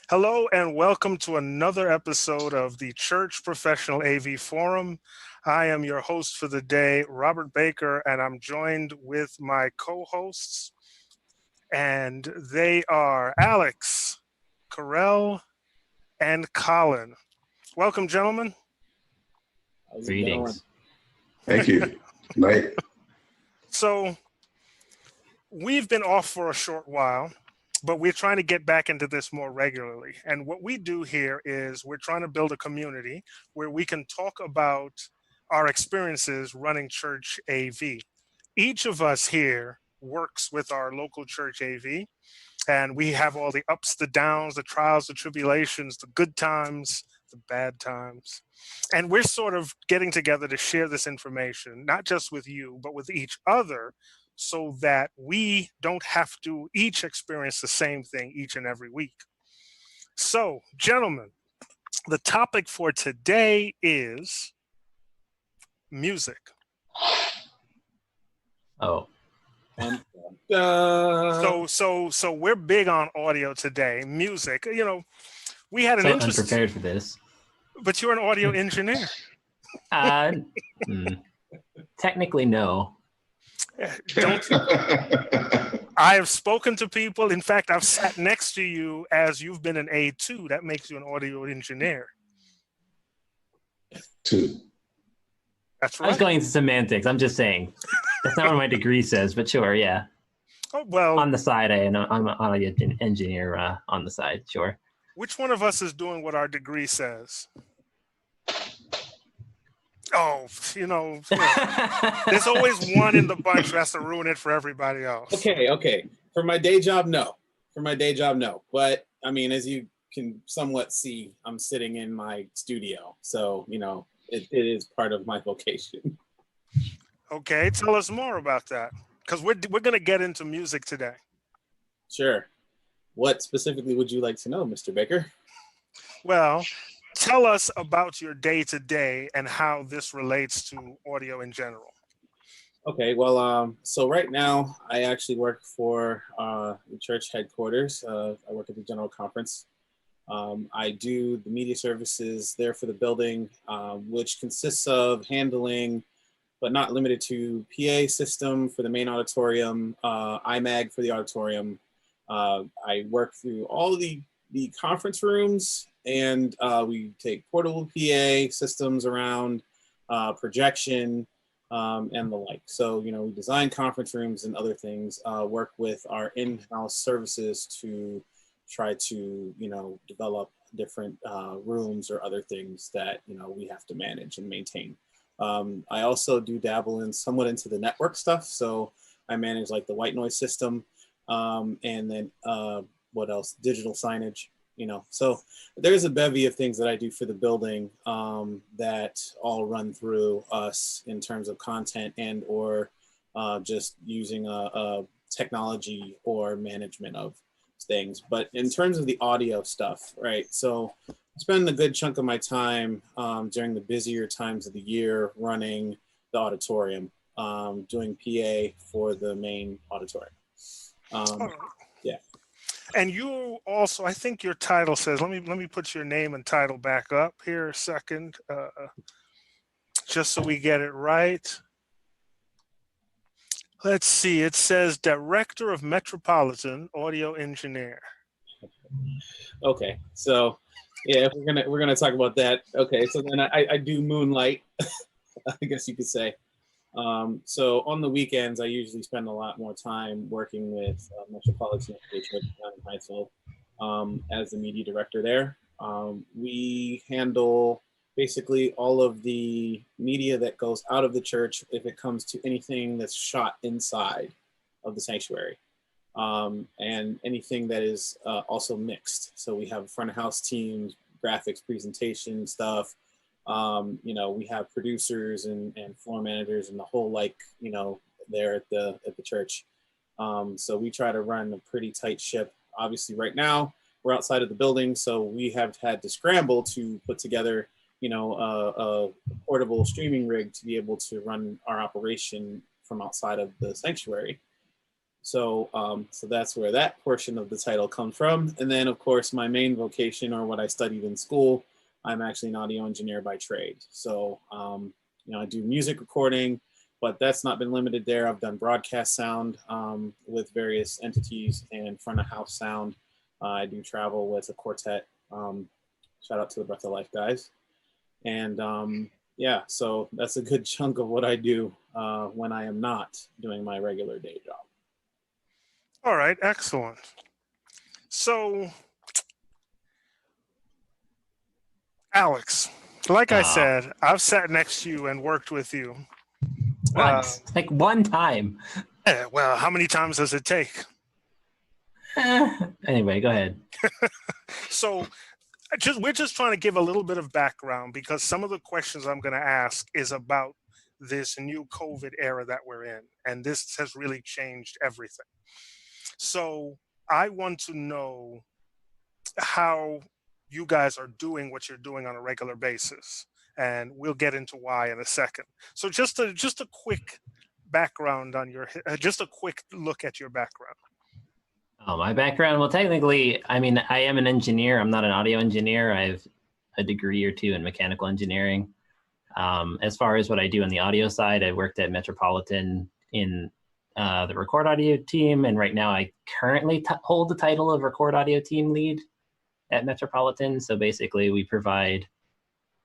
Hello and welcome to another episode of the Church Professional AV Forum. I am your host for the day, Robert Baker, and I'm joined with my co-hosts, and they are Alex, Carell, and Colin. Welcome, gentlemen. How's it going? Greetings. Thank you. Night. So we've been off for a short while, but we're trying to get back into this more regularly. And what we do here is we're trying to build a community where we can talk about our experiences running church AV. Each of us here works with our local church AV, and we have all the ups, the downs, the trials, the tribulations, the good times, the bad times. And we're sort of getting together to share this information, not just with you, but with each other, so that we don't have to each experience the same thing each and every week. So, gentlemen, the topic for today is music. Oh, So we're big on audio today. Music, we had an so interest, unprepared for this. but you're an audio engineer. Uh, hmm. Technically, no. Don't I have spoken to people. In fact, I've sat next to you as you've been an A2. That makes you an audio engineer. Two. That's I was right. going into semantics. I'm just saying. That's not what my degree says, but sure, yeah. Oh, well, On the side, I'm an audio engineer on the side, sure. which one of us is doing what our degree says? Oh, there's always one in the bunch who has to ruin it for everybody else. Okay. For my day job, no. But I mean, as you can somewhat see, I'm sitting in my studio, so it is part of my vocation. Okay, tell us more about that, because we're going to get into music today. Sure. What specifically would you like to know, Mr. Baker? Well, tell us about your day-to-day and how this relates to audio in general. Okay, well, so right now I actually work for the church headquarters. I work at the general conference. I do the media services there for the building, which consists of handling, but not limited to, PA system for the main auditorium, IMAG for the auditorium. I work through all the conference rooms, and we take portable PA systems around, projection, and the like. So, we design conference rooms and other things, work with our in-house services to try to, develop different rooms or other things that, we have to manage and maintain. I also do dabble in somewhat into the network stuff. So I manage like the white noise system, and then what else? Digital signage. So there's a bevy of things that I do for the building that all run through us in terms of content and or just using a technology or management of things. But in terms of the audio stuff, right? So I spend a good chunk of my time during the busier times of the year running the auditorium, doing PA for the main auditorium. Yeah. And you also, I think your title says, let me put your name and title back up here a second, just so we get it right. Let's see, it says Director of Metropolitan Audio Engineer. Okay, so yeah, if we're gonna talk about that. Okay, so then I do moonlight, I guess you could say. So on the weekends, I usually spend a lot more time working with Metropolitan down in Hyattsville as the media director there. We handle basically all of the media that goes out of the church if it comes to anything that's shot inside of the sanctuary, and anything that is also mixed. So we have front of house teams, graphics, presentation stuff. We have producers and floor managers and the whole there at the church. So we try to run a pretty tight ship. Obviously, right now we're outside of the building, so we have had to scramble to put together, a portable streaming rig to be able to run our operation from outside of the sanctuary. So that's where that portion of the title comes from. And then, of course, my main vocation, or what I studied in school, I'm actually an audio engineer by trade. So, I do music recording, but that's not been limited there. I've done broadcast sound with various entities and front of house sound. I do travel with a quartet. Shout out to the Breath of Life guys. And so that's a good chunk of what I do when I am not doing my regular day job. All right, excellent. So, Alex, like I said, I've sat next to you and worked with you. Once, like one time. Yeah, well, how many times does it take? Anyway, go ahead. So, we're just trying to give a little bit of background, because some of the questions I'm going to ask is about this new COVID era that we're in, and this has really changed everything. So I want to know how you guys are doing what you're doing on a regular basis, and we'll get into why in a second. So just a quick background on just a quick look at your background. Oh, my background? Well, technically, I mean, I am an engineer. I'm not an audio engineer. I have a degree or two in mechanical engineering. As far as what I do on the audio side, I worked at Metropolitan in the record audio team, and right now I currently hold the title of record audio team lead at Metropolitan. So basically, we provide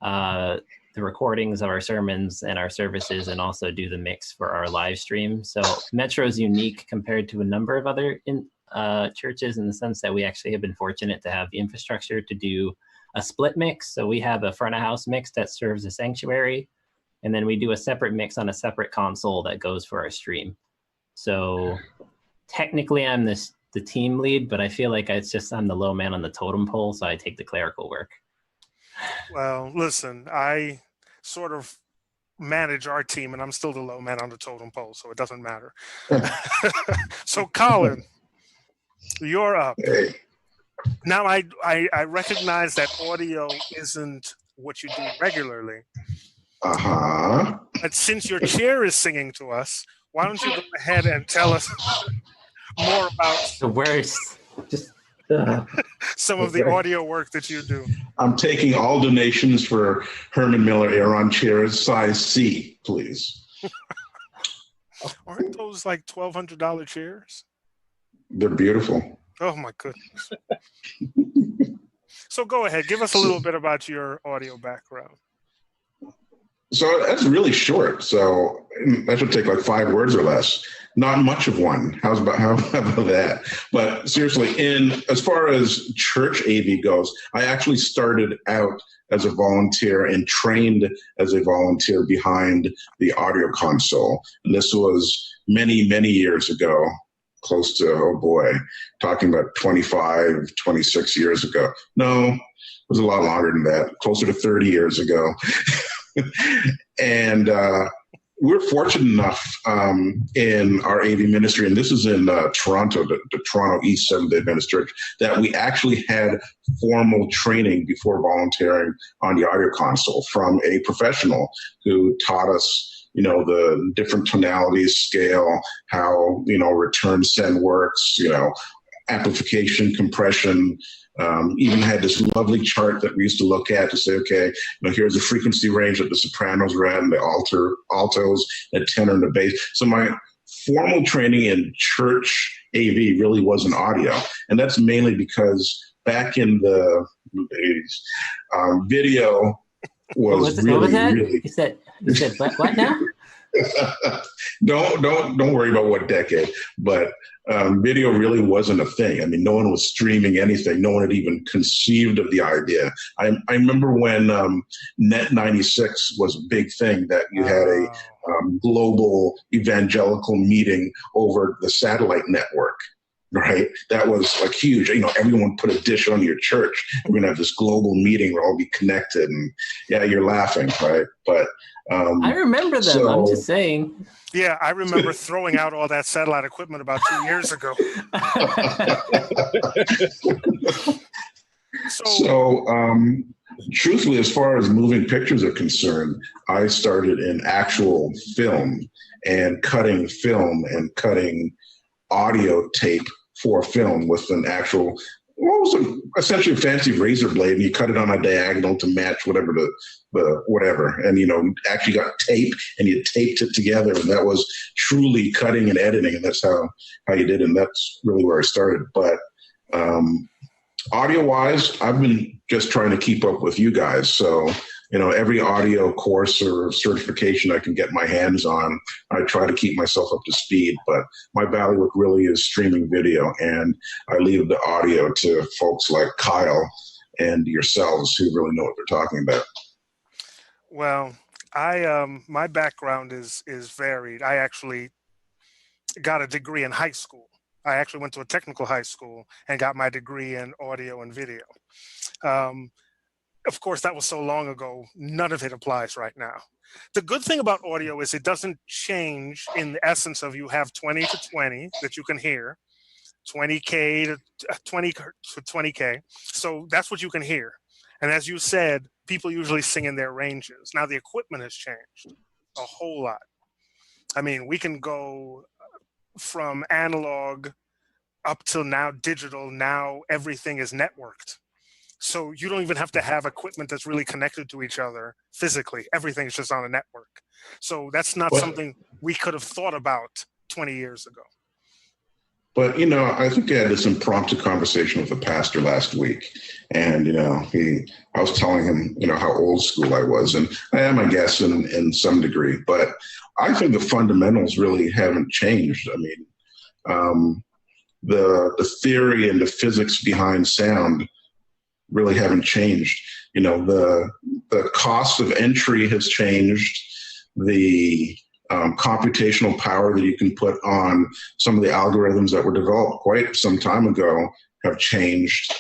the recordings of our sermons and our services, and also do the mix for our live stream. So Metro is unique compared to a number of other churches in the sense that we actually have been fortunate to have the infrastructure to do a split mix. So we have a front of house mix that serves a sanctuary, and then we do a separate mix on a separate console that goes for our stream. So technically I'm the team lead, but I feel like I'm the low man on the totem pole, so I take the clerical work. Well, listen, I sort of manage our team, and I'm still the low man on the totem pole, so it doesn't matter. So Colin, you're up. Hey. Now, I recognize that audio isn't what you do regularly. Uh-huh. But since your chair is singing to us, why don't you go ahead and tell us more about The worst. Just some of the audio work that you do? I'm taking all donations for Herman Miller Aeron chairs, size C, please. Aren't those like $1,200 chairs? They're beautiful. Oh my goodness. So go ahead, give us a little bit about your audio background. So that's really short. So that should take like 5 words or less. Not much of one. How about that? But seriously, as far as church AV goes, I actually started out as a volunteer and trained as a volunteer behind the audio console. And this was many, many years ago, close to, oh boy, talking about 25, 26 years ago. No, it was a lot longer than that, closer to 30 years ago. And we're fortunate enough in our AV ministry, and this is in Toronto, the Toronto East Seventh-day Adventist Church, that we actually had formal training before volunteering on the audio console from a professional who taught us, the different tonalities, scale, how, return send works, amplification, compression. Even had this lovely chart that we used to look at to say, okay, here's the frequency range that the sopranos are at, and the altos, the tenor, and the bass. So my formal training in church AV really wasn't audio, and that's mainly because back in the 80s, video was what was that? really. You said what now? Don't worry about what decade, but video really wasn't a thing. I mean, no one was streaming anything. No one had even conceived of the idea. I remember when Net 96 was a big thing, that you had a global evangelical meeting over the satellite network. Right, that was like huge. Everyone put a dish on your church. We're gonna have this global meeting. We'll all be connected, and yeah, you're laughing, right? But I remember them. So, I'm just saying. Yeah, I remember throwing out all that satellite equipment about 2 years ago. Truthfully, as far as moving pictures are concerned, I started in actual film and cutting audio tape for film with an actual, what was essentially a fancy razor blade, and you cut it on a diagonal to match whatever the whatever, and actually got tape, and you taped it together, and that was truly cutting and editing, and that's how you did it, and that's really where I started. But audio wise, I've been just trying to keep up with you guys, so every audio course or certification I can get my hands on, I try to keep myself up to speed. But my bailiwick really is streaming video, and I leave the audio to folks like Kyle and yourselves who really know what they're talking about. Well, my background is varied. I actually got a degree in high school. I actually went to a technical high school and got my degree in audio and video. Of course, that was so long ago, none of it applies right now. The good thing about audio is it doesn't change in the essence of you have 20 to 20 that you can hear, 20K to 20 to 20K. So that's what you can hear. And as you said, people usually sing in their ranges. Now the equipment has changed a whole lot. I mean, we can go from analog up till now digital. Now everything is networked. So you don't even have to have equipment that's really connected to each other physically. Everything's just on a network. So that's not something we could have thought about 20 years ago. But, I think I had this impromptu conversation with a pastor last week. And, I was telling him, how old school I was. And I am, I guess, in some degree. But I think the fundamentals really haven't changed. I mean, the theory and the physics behind sound really haven't changed. The cost of entry has changed. The computational power that you can put on some of the algorithms that were developed quite some time ago have changed.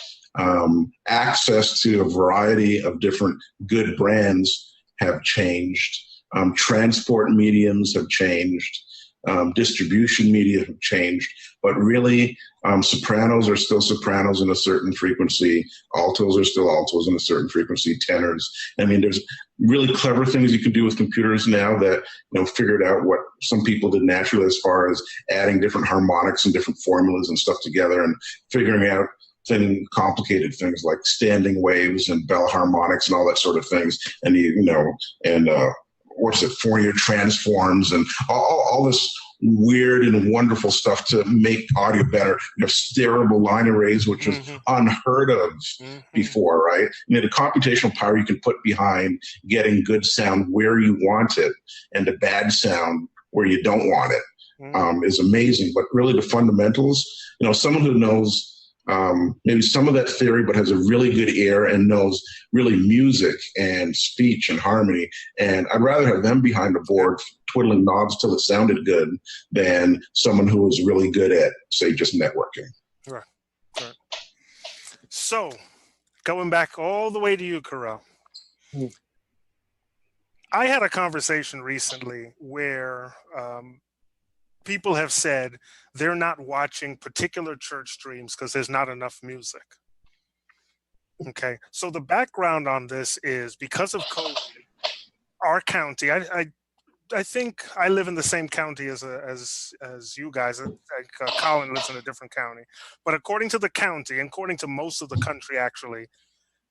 Access to a variety of different good brands have changed. Transport mediums have changed. Distribution media have changed. But really, sopranos are still sopranos in a certain frequency. Altos are still altos in a certain frequency. Tenors. I mean, there's really clever things you can do with computers now that figured out what some people did naturally, as far as adding different harmonics and different formulas and stuff together, and figuring out complicated things like standing waves and bell harmonics and all that sort of things. And Fourier transforms and all this weird and wonderful stuff to make audio better. Steerable line arrays, which is unheard of before, right? The computational power you can put behind getting good sound where you want it and the bad sound where you don't want it is amazing. But really the fundamentals, someone who knows maybe some of that theory, but has a really good ear and knows really music and speech and harmony. And I'd rather have them behind the board twiddling knobs till it sounded good than someone who was really good at, say, just networking. Right. So, going back all the way to you, Carell. I had a conversation recently where people have said they're not watching particular church streams because there's not enough music. Okay, so the background on this is because of COVID, our county, I think I live in the same county as you guys. Colin lives in a different county. But according to the county, and according to most of the country actually,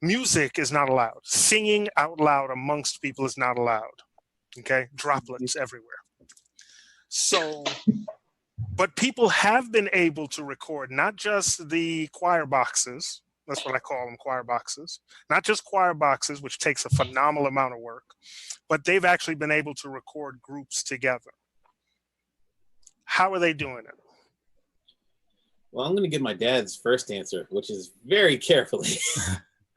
music is not allowed. Singing out loud amongst people is not allowed. Okay, droplets everywhere. So, but people have been able to record not just the choir boxes, that's what I call them, choir boxes, not just choir boxes, which takes a phenomenal amount of work, but they've actually been able to record groups together. How are they doing it? Well, I'm going to give my dad's first answer, which is very carefully.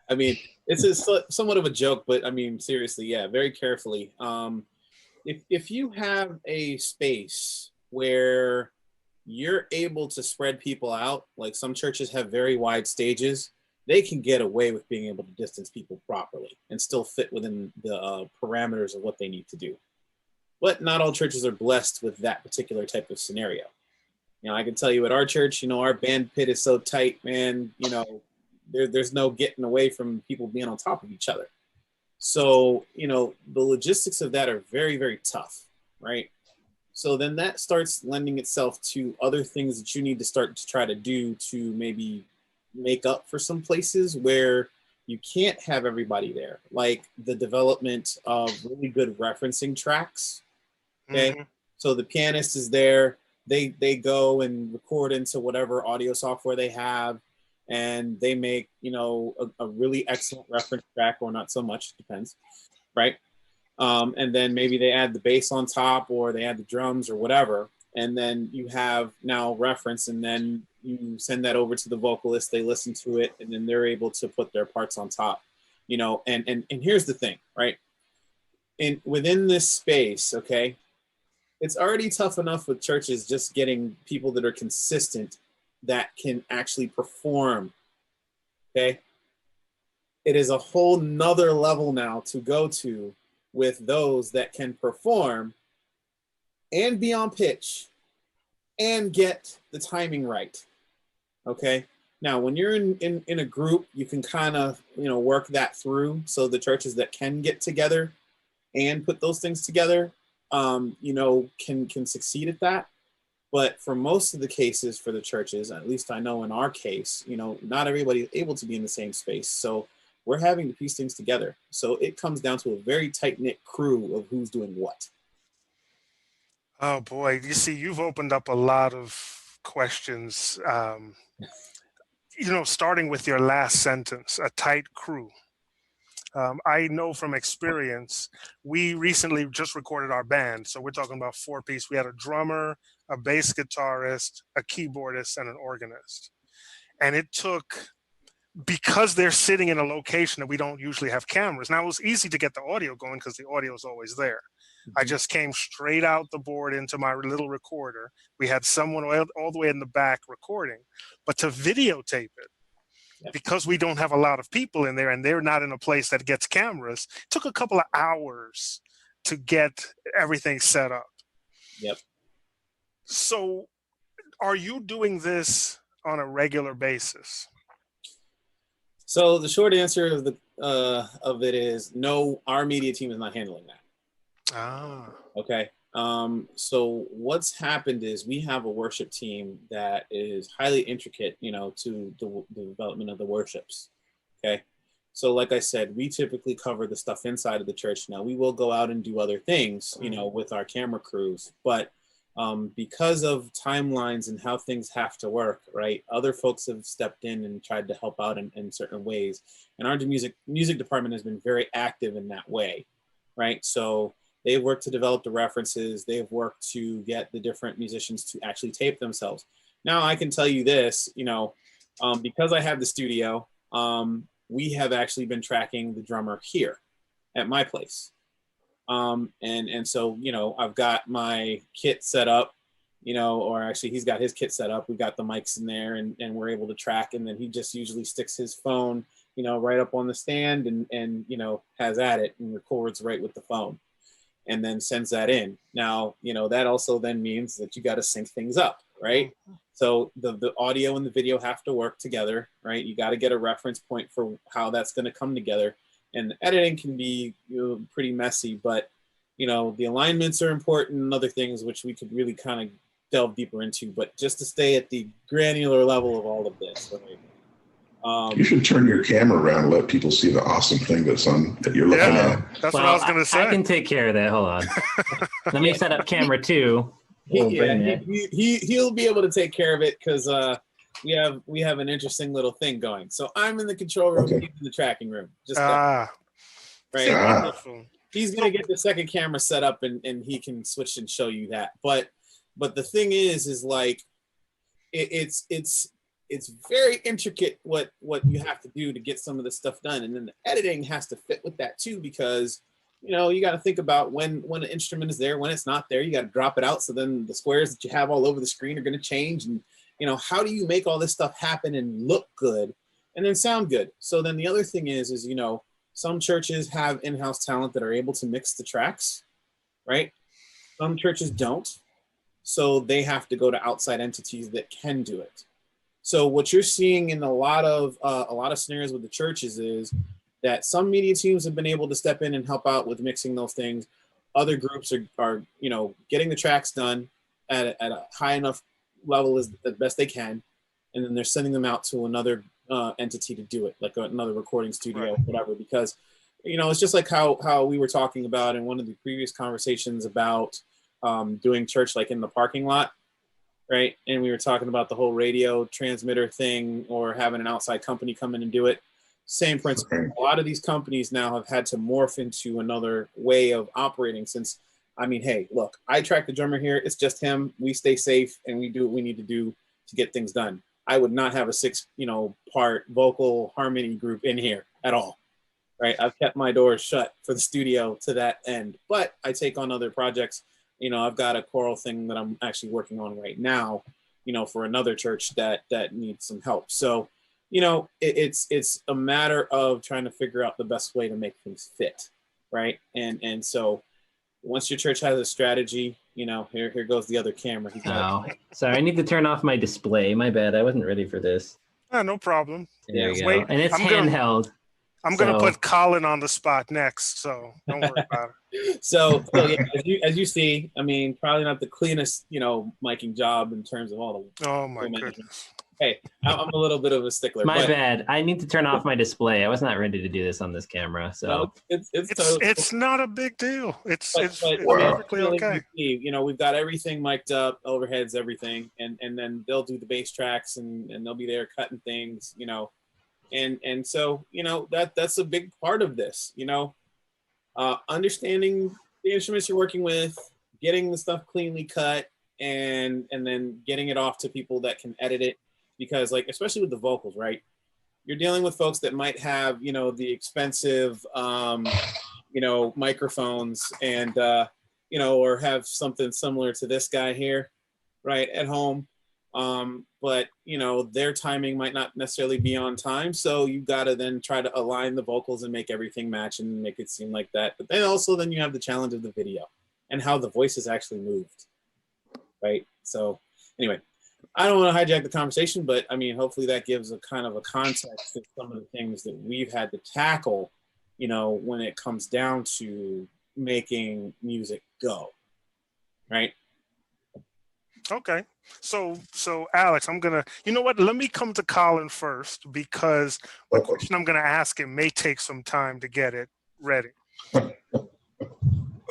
I mean, it's somewhat of a joke, but I mean, seriously, yeah, very carefully. If you have a space where you're able to spread people out, like some churches have very wide stages, they can get away with being able to distance people properly and still fit within the parameters of what they need to do. But not all churches are blessed with that particular type of scenario. I can tell you at our church, our band pit is so tight, man, there's no getting away from people being on top of each other. So, the logistics of that are very, very tough, right? So then that starts lending itself to other things that you need to start to try to do to maybe make up for some places where you can't have everybody there, like the development of really good referencing tracks. Okay. Mhm. So the pianist is there, they go and record into whatever audio software they have, and they make, you know, a really excellent reference track, or not so much, depends, right? And then maybe they add the bass on top, or they add the drums or whatever, and then you have now reference, and then you send that over to the vocalist, they listen to it, and then they're able to put their parts on top, you know. And here's the thing, right? Within this space, okay, it's already tough enough with churches just getting people that are consistent that can actually perform. Okay. It is a whole nother level now to go to with those that can perform and be on pitch and get the timing right. Okay. Now, when you're in a group, you can kind of, you know, work that through. So the churches that can get together and put those things together, you know, can succeed at that. But for most of the cases for the churches, at least I know in our case, you know, not everybody is able to be in the same space. So we're having to piece things together. So it comes down to a very tight-knit crew of who's doing what. Oh boy, you see, you've opened up a lot of questions. You know, starting with your last sentence, a tight crew. I know from experience, we recently just recorded our band. So we're talking about 4-piece. We had a drummer, a bass guitarist, a keyboardist, and an organist. And it took, because they're sitting in a location that we don't usually have cameras. Now, it was easy to get the audio going because the audio is always there. I just came straight out the board into my little recorder. We had someone all the way in the back recording, but to videotape it, because we don't have a lot of people in there and they're not in a place that gets cameras, it took a couple of hours to get everything set up. Yep. So are you doing this on a regular basis? So the short answer of it is no, our media team is not handling that. Ah. Okay. So what's happened is we have a worship team that is highly intricate, you know, to the development of the worships. Okay. So like I said, we typically cover the stuff inside of the church. Now we will go out and do other things, you know, with our camera crews, but because of timelines and how things have to work, right? Other folks have stepped in and tried to help out in certain ways. And our music department has been very active in that way, right? So they've worked to develop the references. They've worked to get the different musicians to actually tape themselves. Now I can tell you this, you know, because I have the studio, we have actually been tracking the drummer here at my place. And so, you know, I've got my kit set up, you know, or actually he's got his kit set up. We've got the mics in there and we're able to track. And then he just usually sticks his phone, you know, right up on the stand and, you know, has at it and records right with the phone and then sends that in. Now, you know, that also then means that you got to sync things up, right? So the audio and the video have to work together, right? You got to get a reference point for how that's going to come together. And the editing can be, you know, pretty messy, but, you know, the alignments are important and other things which we could really kind of delve deeper into. But just to stay at the granular level of all of this, right? You should turn your camera around and let people see the awesome thing that you're looking at. That's what I was going to say. I can take care of that. Hold on. Let me set up camera 2. He'll be able to take care of it because we have an interesting little thing going. So I'm in the control room, he's in the tracking room. Just right. Wonderful. He's gonna get the second camera set up and he can switch and show you that. But the thing is like it's very intricate what you have to do to get some of this stuff done, and then the editing has to fit with that too, because you know you got to think about when an instrument is there, when it's not there. You got to drop it out, so then the squares that you have all over the screen are going to change, and you know how do you make all this stuff happen and look good and then sound good? So then the other thing is you know some churches have in-house talent that are able to mix the tracks, right? Some churches don't, so they have to go to outside entities that can do it. So what you're seeing in a lot of scenarios with the churches is that some media teams have been able to step in and help out with mixing those things. other groups are getting the tracks done at a high enough level as best they can, and then they're sending them out to another entity to do it, like another recording studio, Right. whatever. Because it's just like how we were talking about in one of the previous conversations about doing church like in the parking lot, right? And we were talking about the whole radio transmitter thing, or having an outside company come in and do it. Same principle. Okay. A lot of these companies now have had to morph into another way of operating since, hey, look, I track the drummer here. It's just him. We stay safe and we do what we need to do to get things done. I would not have a 6-part vocal harmony group in here at all, right? I've kept my doors shut for the studio to that end, but I take on other projects. I've got a choral thing that I'm actually working on right now, for another church that needs some help. So, it's a matter of trying to figure out the best way to make things fit, right? And so once your church has a strategy, here goes the other camera. Oh, sorry, I need to turn off my display. My bad, I wasn't ready for this. No problem. There we go. Wait, And it's I'm gonna- handheld. I'm going to So- put Colin on the spot next, so don't worry about it. So yeah, as you see, probably not the cleanest, miking job in terms of all the. Oh my management. goodness. Hey, I'm a little bit of a stickler. My but bad. I need to turn off my display. I was not ready to do this on this camera. So no, it's It's not a big deal. It's Wow. perfectly okay. We've got everything mic'd up, overheads, everything, and then they'll do the bass tracks and they'll be there cutting things, and so that's a big part of this, understanding the instruments you're working with, getting the stuff cleanly cut, and then getting it off to people that can edit it, because like especially with the vocals, right? You're dealing with folks that might have the expensive microphones and or have something similar to this guy here, right, at home. But their timing might not necessarily be on time, so you got to then try to align the vocals and make everything match and make it seem like that. But then you have the challenge of the video and how the voice is actually moved, right? So anyway, I don't want to hijack the conversation, but hopefully that gives a kind of a context of some of the things that we've had to tackle, when it comes down to making music go, right? Okay. So Alex, let me come to Colin first, because the Okay. question I'm gonna ask him may take some time to get it ready.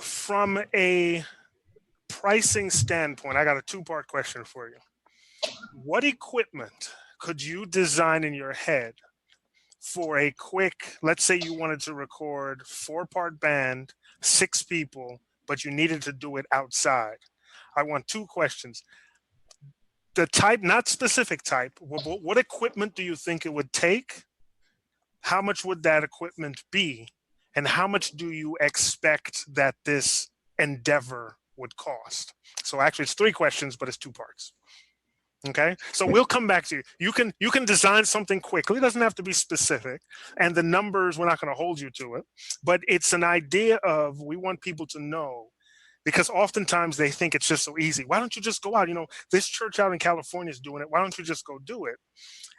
From a pricing standpoint, I got a 2-part question for you. What equipment could you design in your head for a quick, let's say you wanted to record 4-part band, 6 people, but you needed to do it outside? I want 2 questions. The type, not specific type, what equipment do you think it would take? How much would that equipment be? And how much do you expect that this endeavor would cost? So actually it's 3 questions, but it's 2 parts. Okay, so we'll come back to you. You can design something quickly. It doesn't have to be specific, and the numbers, we're not going to hold you to it, but it's an idea of, we want people to know, because oftentimes they think it's just so easy. Why don't you just go out? This church out in California is doing it. Why don't you just go do it?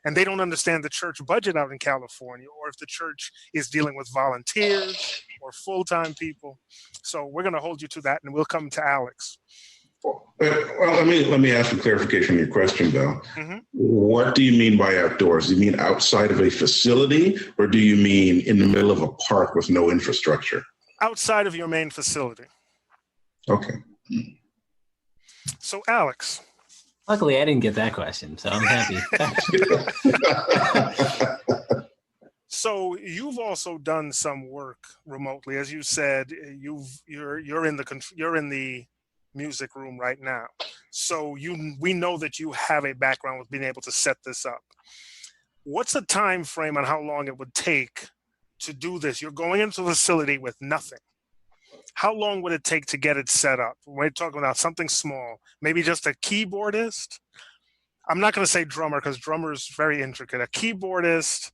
And they don't understand the church budget out in California, or if the church is dealing with volunteers or full-time people. So we're going to hold you to that, and we'll come to Alex. Well, let me ask for clarification on your question, though. Mhm. What do you mean by outdoors? Do you mean outside of a facility, or do you mean in the middle of a park with no infrastructure? Outside of your main facility. Okay. So Alex, luckily I didn't get that question, so I'm happy. so you've also done some work remotely, as you said. You're in the music room right now, so we know that you have a background with being able to set this up. What's a time frame on how long it would take to do this? You're going into a facility with nothing. How long would it take to get it set up? We're talking about something small, maybe just a keyboardist. I'm not going to say drummer, because drummer is very intricate. A keyboardist,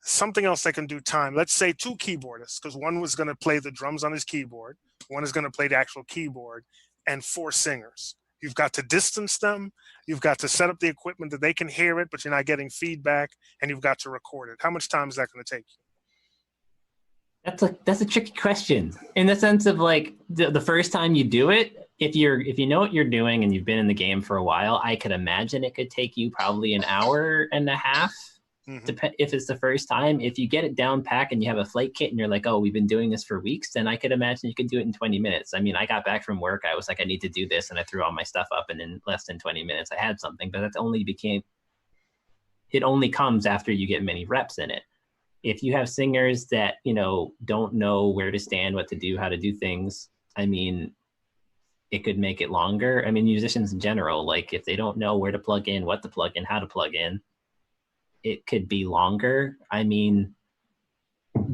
something else that can do time. Let's say 2 keyboardists, because one was going to play the drums on his keyboard, one is going to play the actual keyboard, and 4 singers. You've got to distance them. You've got to set up the equipment that they can hear it, but you're not getting feedback, and you've got to record it. How much time is that going to take you? That's a tricky question in the sense of like the first time you do it, if you know what you're doing and you've been in the game for a while, I could imagine it could take you probably an hour and a half. If it's the first time. If you get it down pack and you have a flight kit and you're like, oh, we've been doing this for weeks, then I could imagine you could do it in 20 minutes. I mean, I got back from work, I was like, I need to do this, and I threw all my stuff up, and in less than 20 minutes I had something. But it only comes after you get many reps in it. If you have singers that, don't know where to stand, what to do, how to do things, I mean, it could make it longer. I mean, musicians in general, like if they don't know where to plug in, what to plug in, how to plug in, it could be longer. I mean,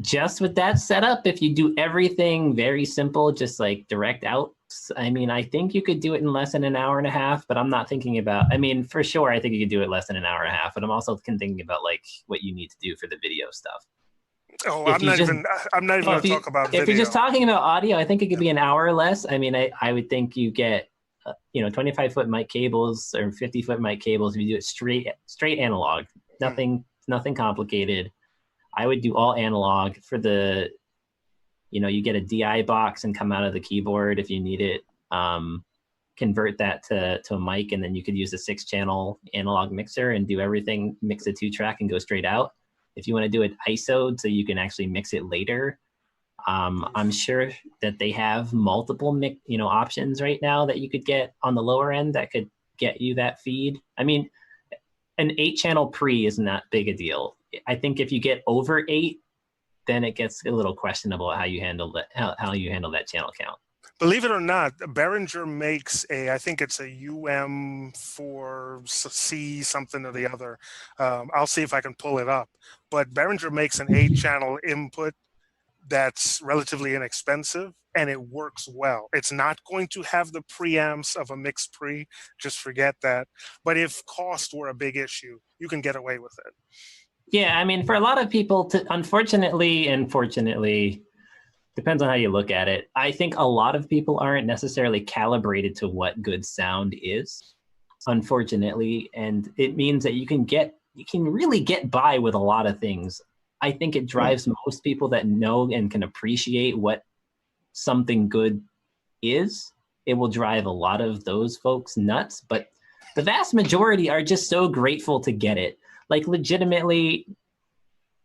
just with that setup, if you do everything very simple, just like direct outs, I mean, I think you could do it in less than an hour and a half, but I'm not thinking about, I mean, for sure, I think you could do it less than an hour and a half, but I'm also thinking about like what you need to do for the video stuff. Oh, I'm not even going to talk about video. If you're just talking about audio, I think it could be an hour or less. I mean, I would think you get, 25-foot mic cables or 50-foot mic cables. If you do it straight analog, nothing complicated. I would do all analog for the, you get a DI box and come out of the keyboard if you need it. Convert that to a mic, and then you could use a 6-channel analog mixer and do everything, mix a 2-track and go straight out. If you want to do it ISO'd so you can actually mix it later, I'm sure that they have multiple options right now that you could get on the lower end that could get you that feed. I mean, an 8-channel pre is not big a deal. I think if you get over 8, then it gets a little questionable how you handle that, how you handle that channel count. Believe it or not, Behringer makes I think it's a UM4C something or the other. I'll see if I can pull it up. But Behringer makes an 8-channel input that's relatively inexpensive, and it works well. It's not going to have the preamps of a mixed pre, just forget that. But if cost were a big issue, you can get away with it. Yeah, I mean, for a lot of people, unfortunately and fortunately, depends on how you look at it. I think a lot of people aren't necessarily calibrated to what good sound is, unfortunately. And it means that you can really get by with a lot of things. I think it drives most people that know and can appreciate what something good is. It will drive a lot of those folks nuts, but the vast majority are just so grateful to get it. Like legitimately,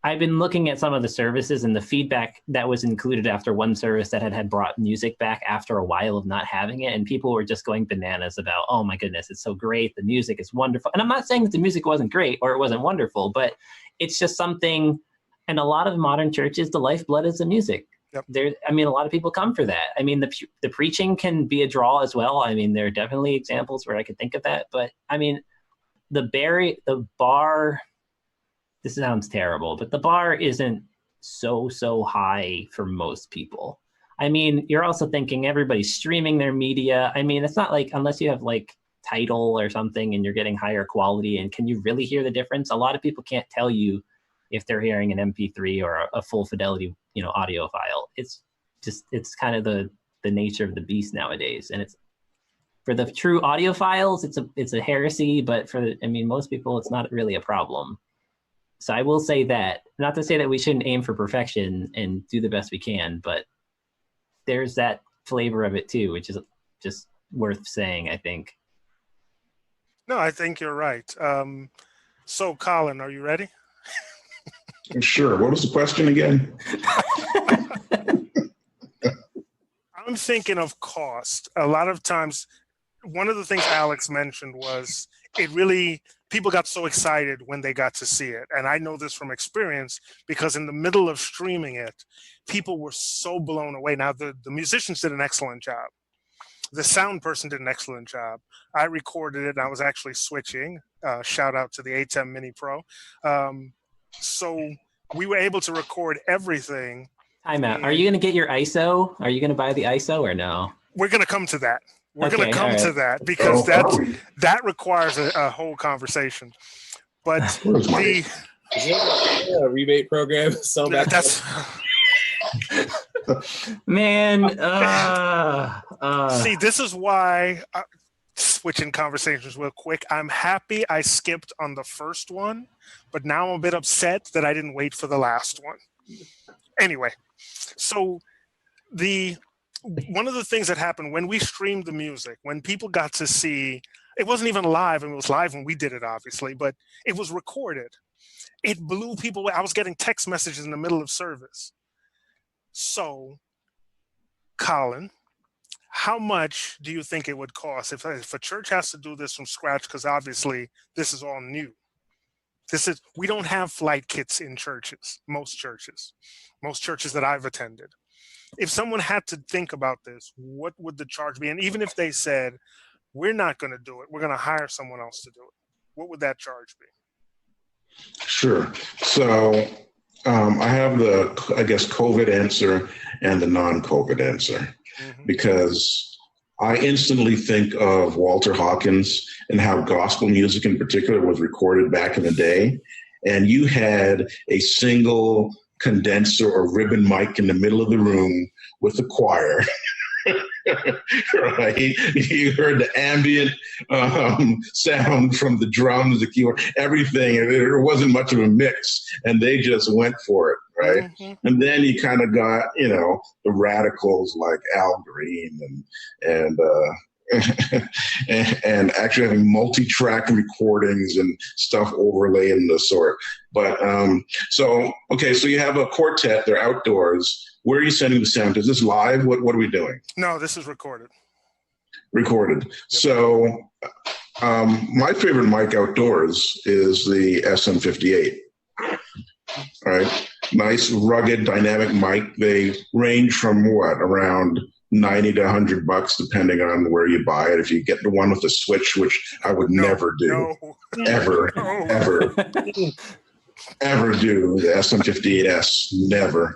I've been looking at some of the services and the feedback that was included after one service that had brought music back after a while of not having it. And people were just going bananas about, oh my goodness, it's so great. The music is wonderful. And I'm not saying that the music wasn't great or it wasn't wonderful, but it's just something. And a lot of modern churches, the lifeblood is the music. Yep. A lot of people come for that. I mean, the preaching can be a draw as well. I mean, there are definitely examples where I could think of that. But I mean, the bar, this sounds terrible, but the bar isn't so high for most people. I mean, you're also thinking everybody's streaming their media. I mean, it's not like, unless you have like Tidal or something and you're getting higher quality, and can you really hear the difference? A lot of people can't tell you if they're hearing an MP3 or a full fidelity, audio file. It's kind of the nature of the beast nowadays. And it's, for the true audiophiles, it's a heresy, but most people, it's not really a problem. So I will say that, not to say that we shouldn't aim for perfection and do the best we can, but there's that flavor of it too, which is just worth saying, I think. No, I think you're right. So Colin, are you ready? Sure. What was the question again? I'm thinking of cost. A lot of times, one of the things Alex mentioned was people got so excited when they got to see it. And I know this from experience because in the middle of streaming it, people were so blown away. Now, the musicians did an excellent job. The sound person did an excellent job. I recorded it and I was actually switching. Shout out to the ATEM Mini Pro. So we were able to record everything. Time out. Are you going to get your ISO? Are you going to buy the ISO or no? We're going to come to that. We're going to come to that because that requires a whole conversation. But Is there a rebate program? So that's man. See, this is why. Switching conversations real quick. I'm happy I skipped on the first one, but now I'm a bit upset that I didn't wait for the last one. Anyway, so one of the things that happened when we streamed the music, when people got to see, it wasn't even live, and it was live when we did it, obviously, but it was recorded. It blew people away. I was getting text messages in the middle of service. So, Colin, how much do you think it would cost if a church has to do this from scratch? Because obviously this is all new. We don't have flight kits in churches, most churches that I've attended. If someone had to think about this, what would the charge be? And even if they said, we're not going to do it, we're going to hire someone else to do it, what would that charge be? Sure. So I have the, I guess, COVID answer and the non-COVID answer, because I instantly think of Walter Hawkins and how gospel music in particular was recorded back in the day. And you had a single condenser or ribbon mic in the middle of the room with the choir. Right? You heard the ambient sound from the drums, the keyboard, everything. And there wasn't much of a mix, and they just went for it, right? And then you kind of got, the radicals like Al Green and actually having multi-track recordings and stuff overlaying the sort. But so you have a quartet, they're outdoors. Where are you sending the sound? Is this live? What are we doing? No, this is recorded. Recorded. Yep. So my favorite mic outdoors is the SM58. Right? Nice, rugged, dynamic mic. They range from around $90 to $100, depending on where you buy it. If you get the one with the switch, which I would never do, ever do the SM58S, never.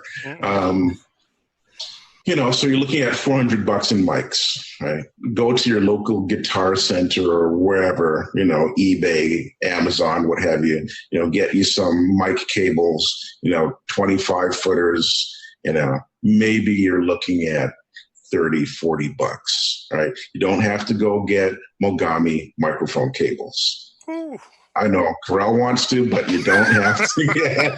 So you're looking at $400 in mics, right? Go to your local Guitar Center or wherever, eBay, Amazon, what have you, get you some mic cables, 25 footers, maybe you're looking at $30-$40, right? You don't have to go get Mogami microphone cables. Ooh. I know Corel wants to, but you don't have to get.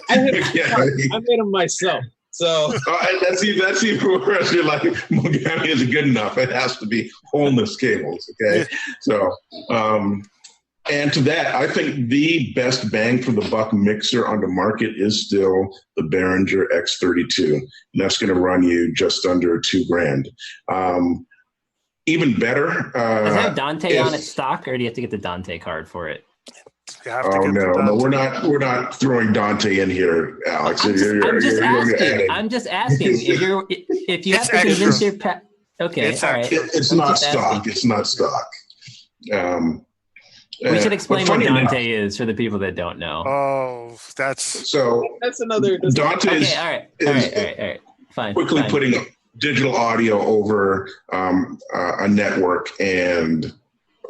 I made them myself. So that's even worse. You're like, Mogami isn't good enough. It has to be wholeness cables. Okay. So, and to that, I think the best bang for the buck mixer on the market is still the Behringer X32. And that's going to run you just under $2,000. Even better. Does it have Dante on its stock, or do you have to get the Dante card for it? No, we're not throwing Dante in here, Alex. I'm just asking if you have to convince your pet. Okay, all right. It's not stock. It's not stock. We should explain what Dante is for the people that don't know. Oh, that's another. Dante is. Okay, all right. Fine. Quickly putting digital audio over a network, and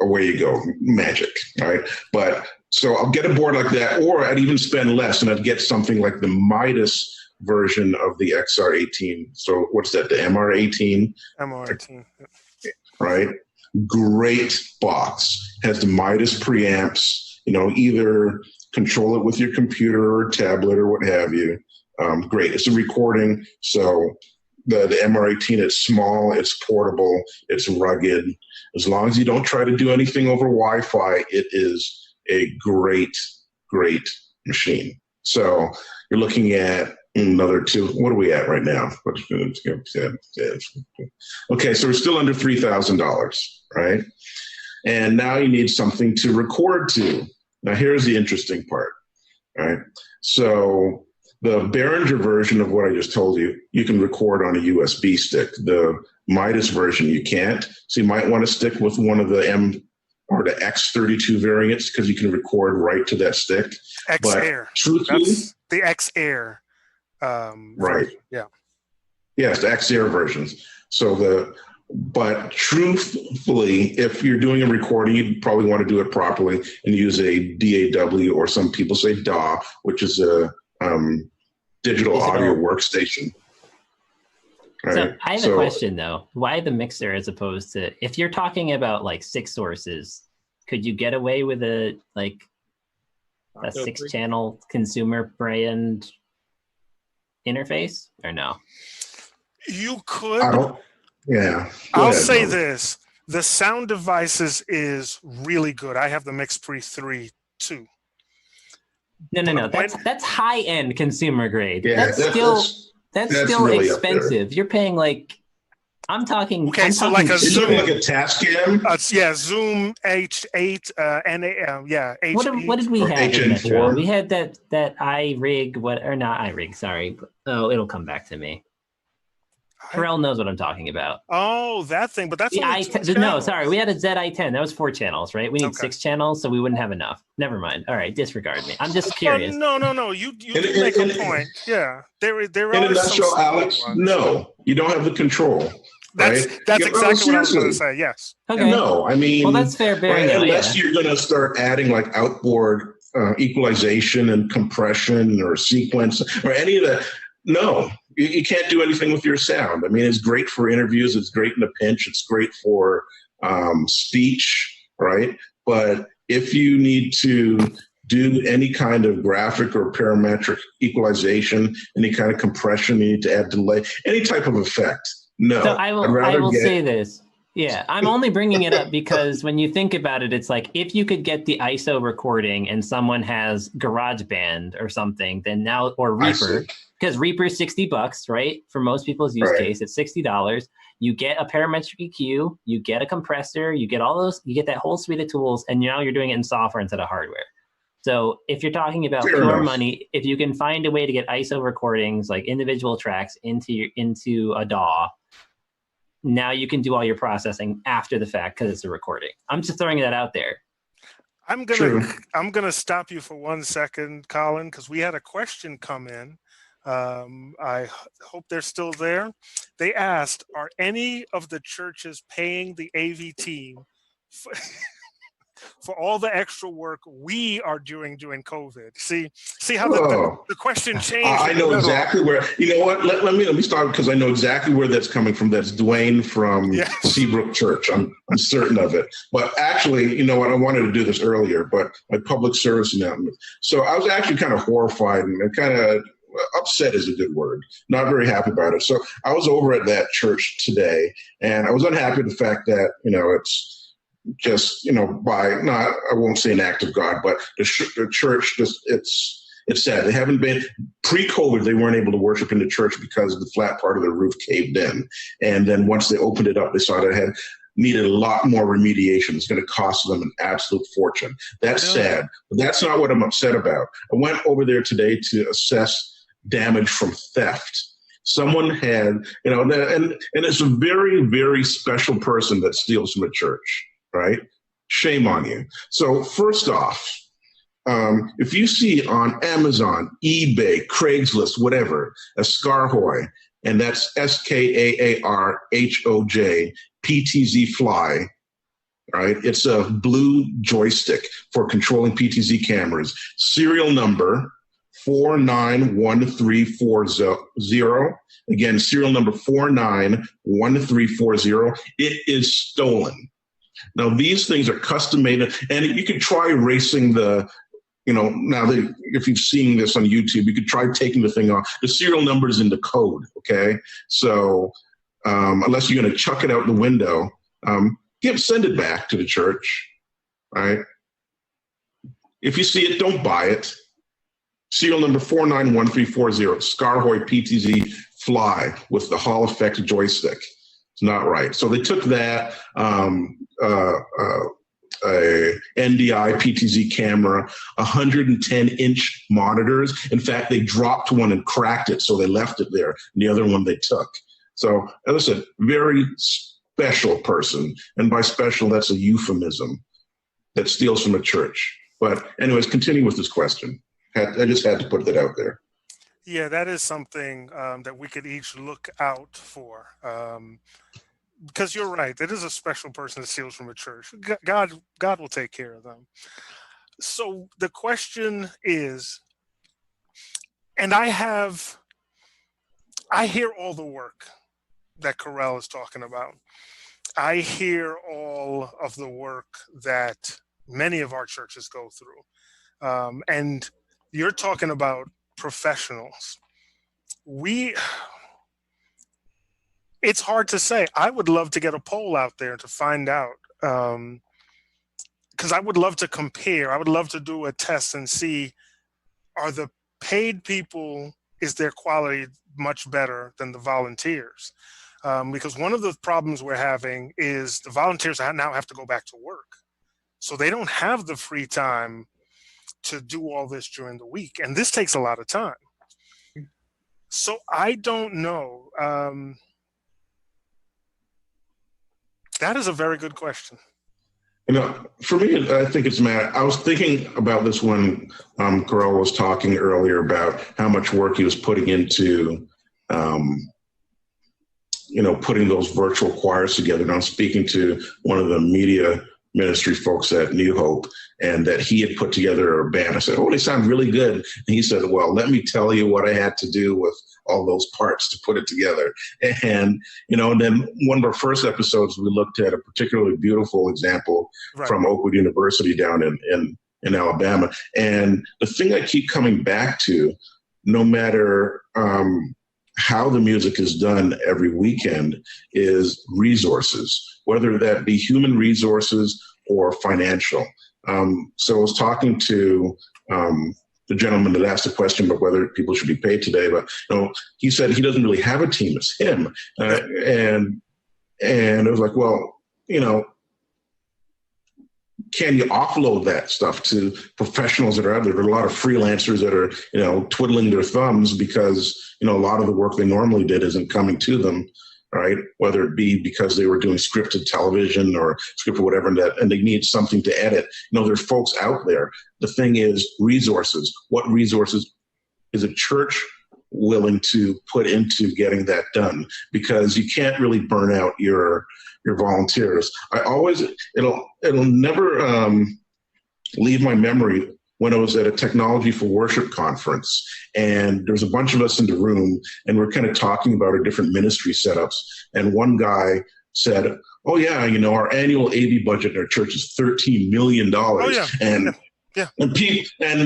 away you go, magic, right? But so I'll get a board like that, or I'd even spend less, and I'd get something like the Midas version of the XR18. So what's that? The MR18. MR18. Right. Great box. Has the Midas preamps. Either control it with your computer or tablet or what have you. Great. It's a recording. So the MR18, it's small, it's portable, it's rugged. As long as you don't try to do anything over Wi-Fi, it is a great, great machine. So you're looking at another two. What are we at right now? Okay, so we're still under $3,000, right? And now you need something to record to. Now here's the interesting part, right? So the Behringer version of what I just told you, you can record on a USB stick. The Midas version, you can't. So you might want to stick with one of the M or the X32 variants, because you can record right to that stick. X-Air. That's the X-Air. Right. Version. Yeah. Yes, the X-Air versions. But truthfully, if you're doing a recording, you'd probably want to do it properly and use a DAW, or some people say DAW, which is a digital audio workstation. Right. So I have a question though. Why the mixer as opposed to, if you're talking about like 6 sources, could you get away with a 6-channel consumer brand interface or no? You could. I don't. Yeah. Go I'll ahead, say Mo. this: the sound devices is really good. I have the Mix-Pre 3 too. No. But That's high end consumer grade. Yeah, That's still really up there. expensive. You're paying like I'm talking. Okay, I'm so talking like a You're Zoom. talking like a Tascam Yeah, Zoom H8, yeah, H8. What did we or have in HN4? Metro? We had that iRig, not iRig, sorry. Oh, it'll come back to me. Terrell knows what I'm talking about. Oh, that thing, but that's The only 2 no, channels. sorry, we had a ZI10. That was 4 channels, right? We need Okay. 6 channels, so we wouldn't have enough. Never mind. All right, disregard me. I'm just curious. No. You do make a point. Yeah, there in are a some nutshell, small Alex. ones. No, you don't have the control. That's right? exactly what I was going to seriously. say. Yes. Okay. No, I mean, Well, that's fair bearing right, out, unless yeah. you're going to start adding like outboard equalization and compression or sequence or any of that. No, you can't do anything with your sound. I mean, it's great for interviews. It's great in a pinch. It's great for speech, right? But if you need to do any kind of graphic or parametric equalization, any kind of compression, you need to add delay, any type of effect. No, So I will say this. Yeah, I'm only bringing it up because when you think about it, it's like if you could get the ISO recording and someone has GarageBand or something, then now, or Reaper, because Reaper's $60, right? For most people's use case, it's $60. You get a parametric EQ, you get a compressor, you get all those, you get that whole suite of tools, and now you're doing it in software instead of hardware. So if you're talking about pure money, if you can find a way to get ISO recordings, like individual tracks into a DAW, now you can do all your processing after the fact because it's a recording. I'm just throwing that out there. I'm gonna stop you for 1 second, Colin, because we had a question come in. I hope they're still there. They asked, "Are any of the churches paying the AV team for all the extra work we are doing during COVID?" See how the question changed. I know exactly where. You know what? Let me start because I know exactly where that's coming from. That's Dwayne from Seabrook Church. I'm certain of it. But actually, you know what? I wanted to do this earlier, but my public service announcement. So I was actually kind of horrified and kind of upset is a good word. Not very happy about it. So I was over at that church today, and I was unhappy with the fact that it's just I won't say an act of God, but the church just it's sad. They haven't been pre-COVID. They weren't able to worship in the church because the flat part of the roof caved in, and then once they opened it up, they saw that it needed a lot more remediation. It's going to cost them an absolute fortune. That's sad, but that's not what I'm upset about. I went over there today to assess damage from theft. Someone had, and it's a very, very special person that steals from a church. Right? Shame on you. So first off, if you see on Amazon, eBay, Craigslist, whatever, a Skarhoj, and that's SKAARHOJ PTZ Fly, right? It's a blue joystick for controlling PTZ cameras. Serial number 491340. Again, serial number 491340. It is stolen. Now, these things are custom made, and you could try erasing if you've seen this on YouTube, you could try taking the thing off. The serial number is in the code, okay? So unless you're going to chuck it out the window, send it back to the church, right? If you see it, don't buy it. Serial number 491340, Skarhoj PTZ Fly with the Hall Effect joystick. Not right. So they took that a NDI PTZ camera, 110-inch monitors. In fact, they dropped one and cracked it, so they left it there. And the other one they took. So, as I said, very special person. And by special, that's a euphemism that steals from a church. But anyways, continue with this question. I just had to put that out there. Yeah, that is something that we could each look out for. Because you're right, it is a special person that steals from a church. God will take care of them. So the question is, and I hear all the work that Corel is talking about. I hear all of the work that many of our churches go through. And you're talking about professionals. it's hard to say. I would love to get a poll out there to find out, because I would love to compare. I would love to do a test and see, are the paid people, is their quality much better than the volunteers? Because one of the problems we're having is the volunteers now have to go back to work. So they don't have the free time to do all this during the week. And this takes a lot of time. So I don't know. That is a very good question. For me, I think it's Matt. I was thinking about this when Carell was talking earlier about how much work he was putting into, putting those virtual choirs together. And I'm speaking to one of the media ministry folks at New Hope, and that he had put together a band. I said, "Oh, they sound really good." And he said, "Well, let me tell you what I had to do with all those parts to put it together." And then one of our first episodes, we looked at a particularly beautiful example from Oakwood University down in Alabama. And the thing I keep coming back to, no matter how the music is done every weekend, is resources, whether that be human resources or financial. So I was talking to the gentleman that asked the question about whether people should be paid today, but he said he doesn't really have a team; it's him. And I was like, well, can you offload that stuff to professionals that are out there? There are a lot of freelancers that are, twiddling their thumbs because, a lot of the work they normally did isn't coming to them, right? Whether it be because they were doing scripted television or scripted whatever, and they need something to edit. There's folks out there. The thing is resources. What resources is a church willing to put into getting that done? Because you can't really burn out your volunteers. It'll never leave my memory when I was at a Technology for Worship conference, and there was a bunch of us in the room, and we're kind of talking about our different ministry setups. And one guy said, "Oh yeah, our annual AV budget in our church is $13 million." Oh, yeah. And yeah. And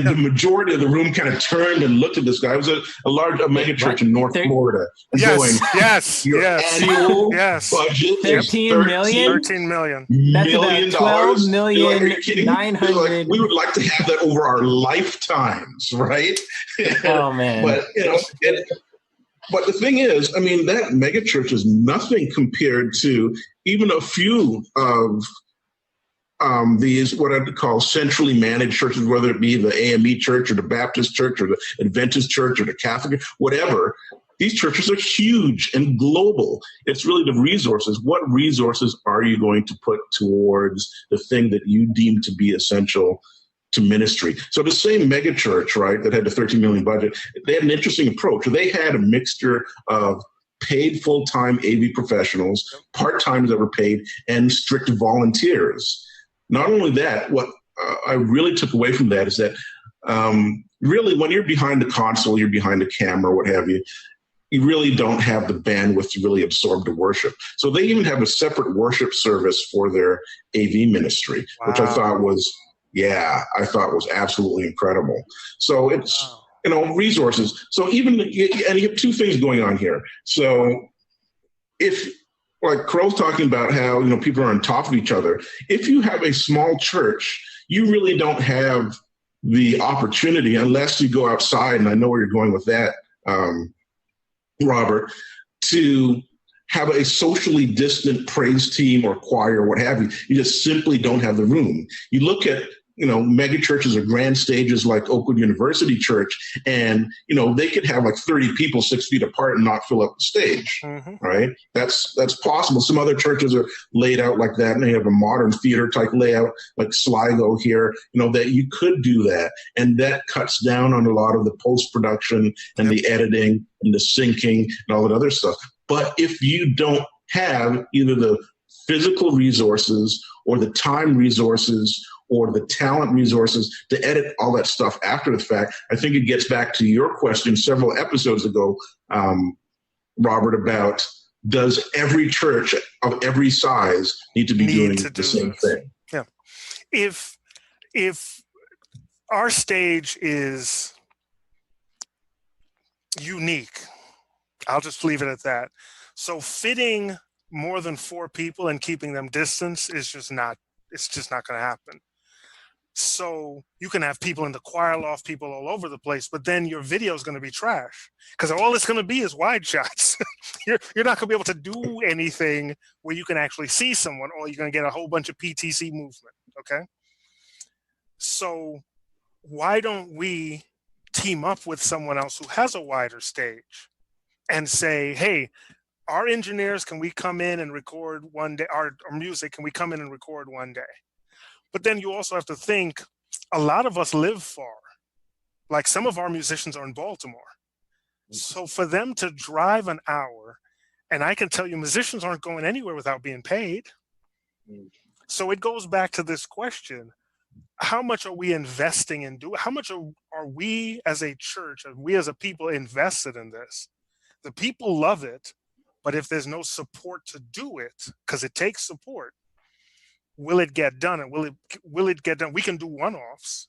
the majority of the room kind of turned and looked at this guy. It was a mega church in North Florida. Yes. Annual budget 13 million? 13 million. That's about 12 million, like, 900. We would like to have that over our lifetimes, right? Oh, man. But, but the thing is, that mega church is nothing compared to even a few of these, what I'd call centrally managed churches, whether it be the AME church or the Baptist church or the Adventist church or the Catholic, whatever. These churches are huge and global. It's really the resources. What resources are you going to put towards the thing that you deem to be essential to ministry? So the same mega church, right, that had the 13 million budget, they had an interesting approach. They had a mixture of paid full-time AV professionals, part-timers that were paid, and strict volunteers. Not only that, what I really took away from that is that really when you're behind the console, you're behind the camera, what have you, you really don't have the bandwidth to really absorb the worship. So they even have a separate worship service for their AV ministry, which I thought was absolutely incredible. So it's, resources. So and you have two things going on here. So if, like Carell's talking about how, people are on top of each other. If you have a small church, you really don't have the opportunity unless you go outside, and I know where you're going with that, Robert, to have a socially distant praise team or choir or what have you. You just simply don't have the room. You look at, mega churches or grand stages like Oakwood University Church, and, they could have like 30 people 6 feet apart and not fill up the stage, right? That's possible. Some other churches are laid out like that, and they have a modern theater type layout like Sligo here, that you could do that. And that cuts down on a lot of the post-production and the editing and the syncing and all that other stuff. But if you don't have either the physical resources or the time resources or the talent resources to edit all that stuff after the fact, I think it gets back to your question several episodes ago, Robert, about does every church of every size need to be doing the same thing? Yeah. If our stage is unique, I'll just leave it at that. So fitting more than 4 people and keeping them distance is just not, it's just not going to happen. So you can have people in the choir loft, people all over the place, but then your video is going to be trash because all it's going to be is wide shots. You're not going to be able to do anything where you can actually see someone, or you're going to get a whole bunch of PTC movement. Okay. So why don't we team up with someone else who has a wider stage and say, hey, our engineers, can we come in and record one day? Our music, can we come in and record one day? But then you also have to think, a lot of us live far. Like some of our musicians are in Baltimore. So for them to drive an hour, and I can tell you musicians aren't going anywhere without being paid. So it goes back to this question: how much are we investing in how much are we as a church, are we as a people invested in this? The people love it, but if there's no support to do it, because it takes support, will it get done? And will it get done? We can do one-offs.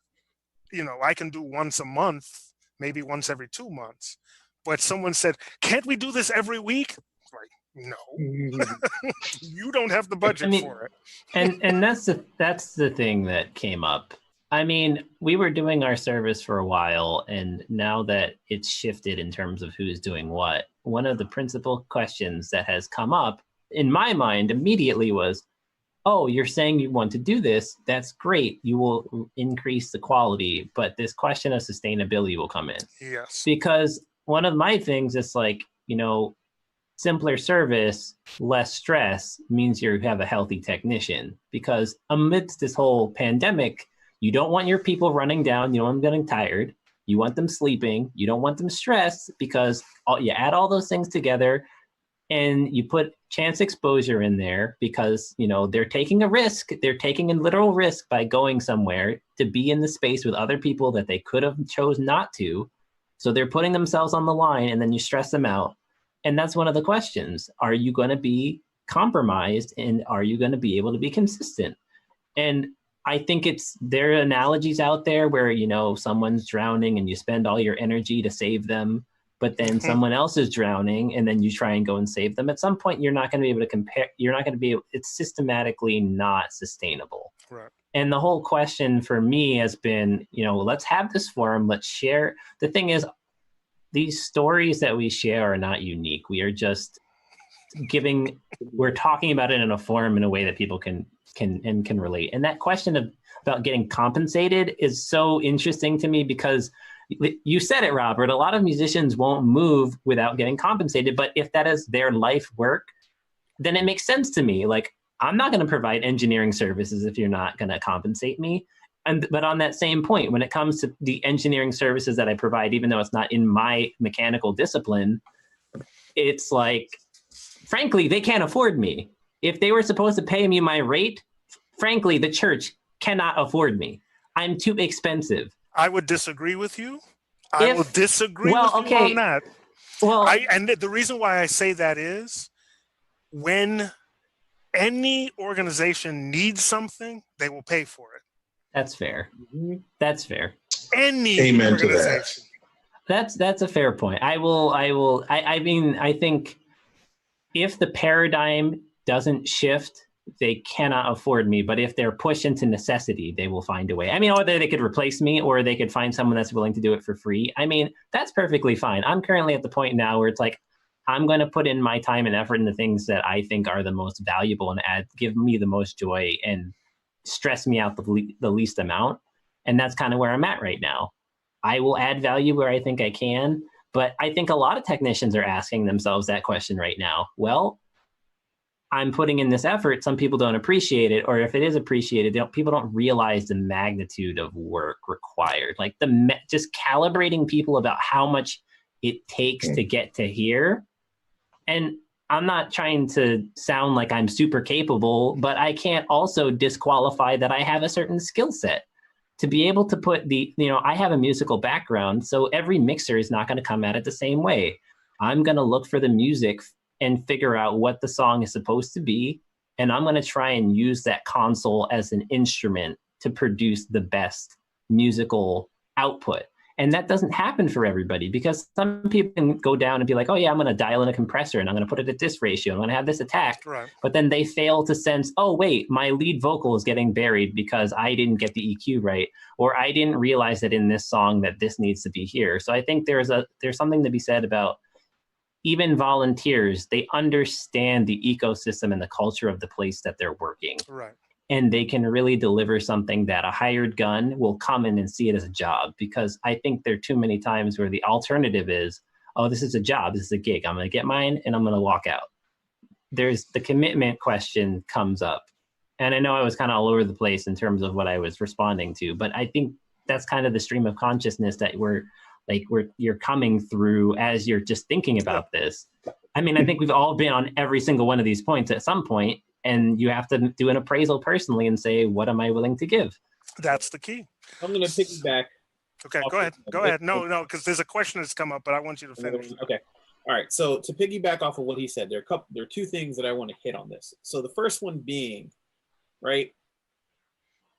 I can do once a month, maybe once every 2 months. But someone said, can't we do this every week? Like, no, you don't have the budget for it. and that's the thing that came up. I mean, we were doing our service for a while, and now that it's shifted in terms of who's doing what, one of the principal questions that has come up in my mind immediately was, oh, you're saying you want to do this. That's great. You will increase the quality, but this question of sustainability will come in. Yes. Because one of my things is like, simpler service, less stress means you have a healthy technician. Because amidst this whole pandemic, you don't want your people running down. You don't want them getting tired. You want them sleeping. You don't want them stressed, because you add all those things together and you put chance exposure in there, because, they're taking a risk. They're taking a literal risk by going somewhere to be in the space with other people that they could have chose not to. So they're putting themselves on the line, and then you stress them out. And that's one of the questions. Are you going to be compromised, and are you going to be able to be consistent? And I think there are analogies out there where, someone's drowning and you spend all your energy to save them, but then someone else is drowning and then you try and go and save them. At some point, you're not going to be able to compare. You're not going to be able, it's systematically not sustainable. Right. And the whole question for me has been, let's have this forum, let's share. The thing is, these stories that we share are not unique. We are just we're talking about it in a forum in a way that people can relate. And that question about getting compensated is so interesting to me, because you said it, Robert, a lot of musicians won't move without getting compensated. But if that is their life work, then it makes sense to me. Like, I'm not going to provide engineering services if you're not going to compensate me. But on that same point, when it comes to the engineering services that I provide, even though it's not in my mechanical discipline, it's like, frankly, they can't afford me. If they were supposed to pay me my rate, frankly, the church cannot afford me. I'm too expensive. I would disagree with you. I will disagree with you on that. Well, and the reason why I say that is, when any organization needs something, they will pay for it. That's fair. That's fair. Any Amen organization. To that. That's a fair point. I mean, I think if the paradigm doesn't shift, they cannot afford me. But if they're pushed into necessity, they will find a way. I mean, either they could replace me, or they could find someone that's willing to do it for free. I mean, that's perfectly fine. I'm currently at the point now where it's like, I'm going to put in my time and effort in the things that I think are the most valuable and give me the most joy and stress me out the least amount. And that's kind of where I'm at right now. I will add value where I think I can, but I think a lot of technicians are asking themselves that question right now. Well, I'm putting in this effort. Some people don't appreciate it, or if it is appreciated, people don't realize the magnitude of work required. Like just calibrating people about how much it takes to get to here. And I'm not trying to sound like I'm super capable, but I can't also disqualify that I have a certain skill set to be able to put I have a musical background, so every mixer is not going to come at it the same way. I'm going to look for the music and figure out what the song is supposed to be, and I'm going to try and use that console as an instrument to produce the best musical output. And that doesn't happen for everybody, because some people can go down and be like, oh yeah, I'm going to dial in a compressor and I'm going to put it at this ratio. I'm going to have this attack. Right. But then they fail to sense, oh wait, my lead vocal is getting buried because I didn't get the EQ right, or I didn't realize that in this song that this needs to be here. So I think there's something to be said about even volunteers. They understand the ecosystem and the culture of the place that they're working. Right. And they can really deliver something that a hired gun will come in and see it as a job. Because I think there are too many times where the alternative is, oh, this is a job, this is a gig, I'm going to get mine and I'm going to walk out. There's the commitment question comes up. And I know I was kind of all over the place in terms of what I was responding to, but I think that's kind of the stream of consciousness that you're coming through as you're just thinking about this. I mean, I think we've all been on every single one of these points at some point. And you have to do an appraisal personally and say, what am I willing to give? That's the key. I'm going to piggyback. Okay, go ahead. Go ahead. No, because there's a question that's come up, but I want you to finish. Okay. All right. So to piggyback off of what he said, there are two things that I want to hit on this. So the first one being, right,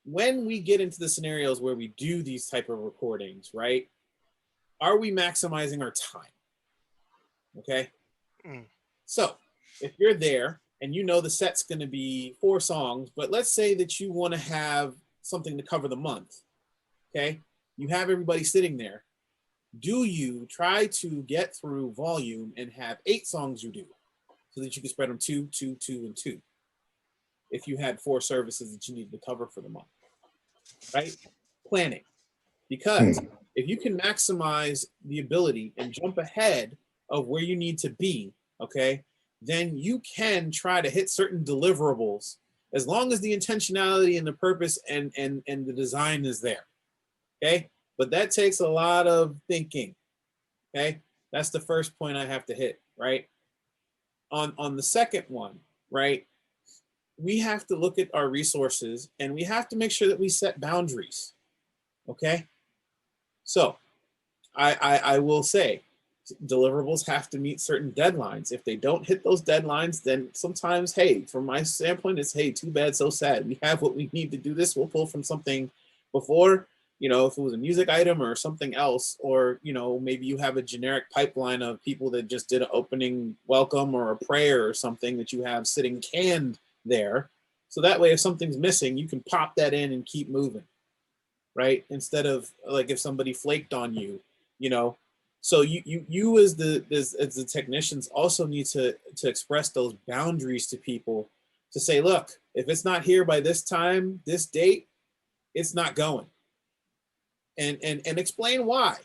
when we get into the scenarios where we do these type of recordings, right, are we maximizing our time? Okay. So if you're there, and you know the set's going to be 4 songs, but let's say that you want to have something to cover the month, okay? You have everybody sitting there. Do you try to get through volume and have 8 songs you do so that you can spread them 2, 2, 2, and 2 if you had 4 services that you needed to cover for the month, right? Planning. Because if you can maximize the ability and jump ahead of where you need to be, okay, then you can try to hit certain deliverables as long as the intentionality and the purpose and the design is there. Okay. But that takes a lot of thinking. Okay. That's the first point I have to hit, right? On the second one, right? We have to look at our resources and we have to make sure that we set boundaries. Okay. So I will say, deliverables have to meet certain deadlines. If they don't hit those deadlines, then sometimes, hey, from my standpoint, it's, hey, too bad, so sad. We have what we need to do this. We'll pull from something before, you know, if it was a music item or something else, or, you know, maybe you have a generic pipeline of people that just did an opening welcome or a prayer or something that you have sitting canned there. So that way, if something's missing, you can pop that in and keep moving, right? Instead of like if somebody flaked on you, you know. So you as the technicians also need to express those boundaries to people to say, look, if it's not here by this time, this date, it's not going. And explain why.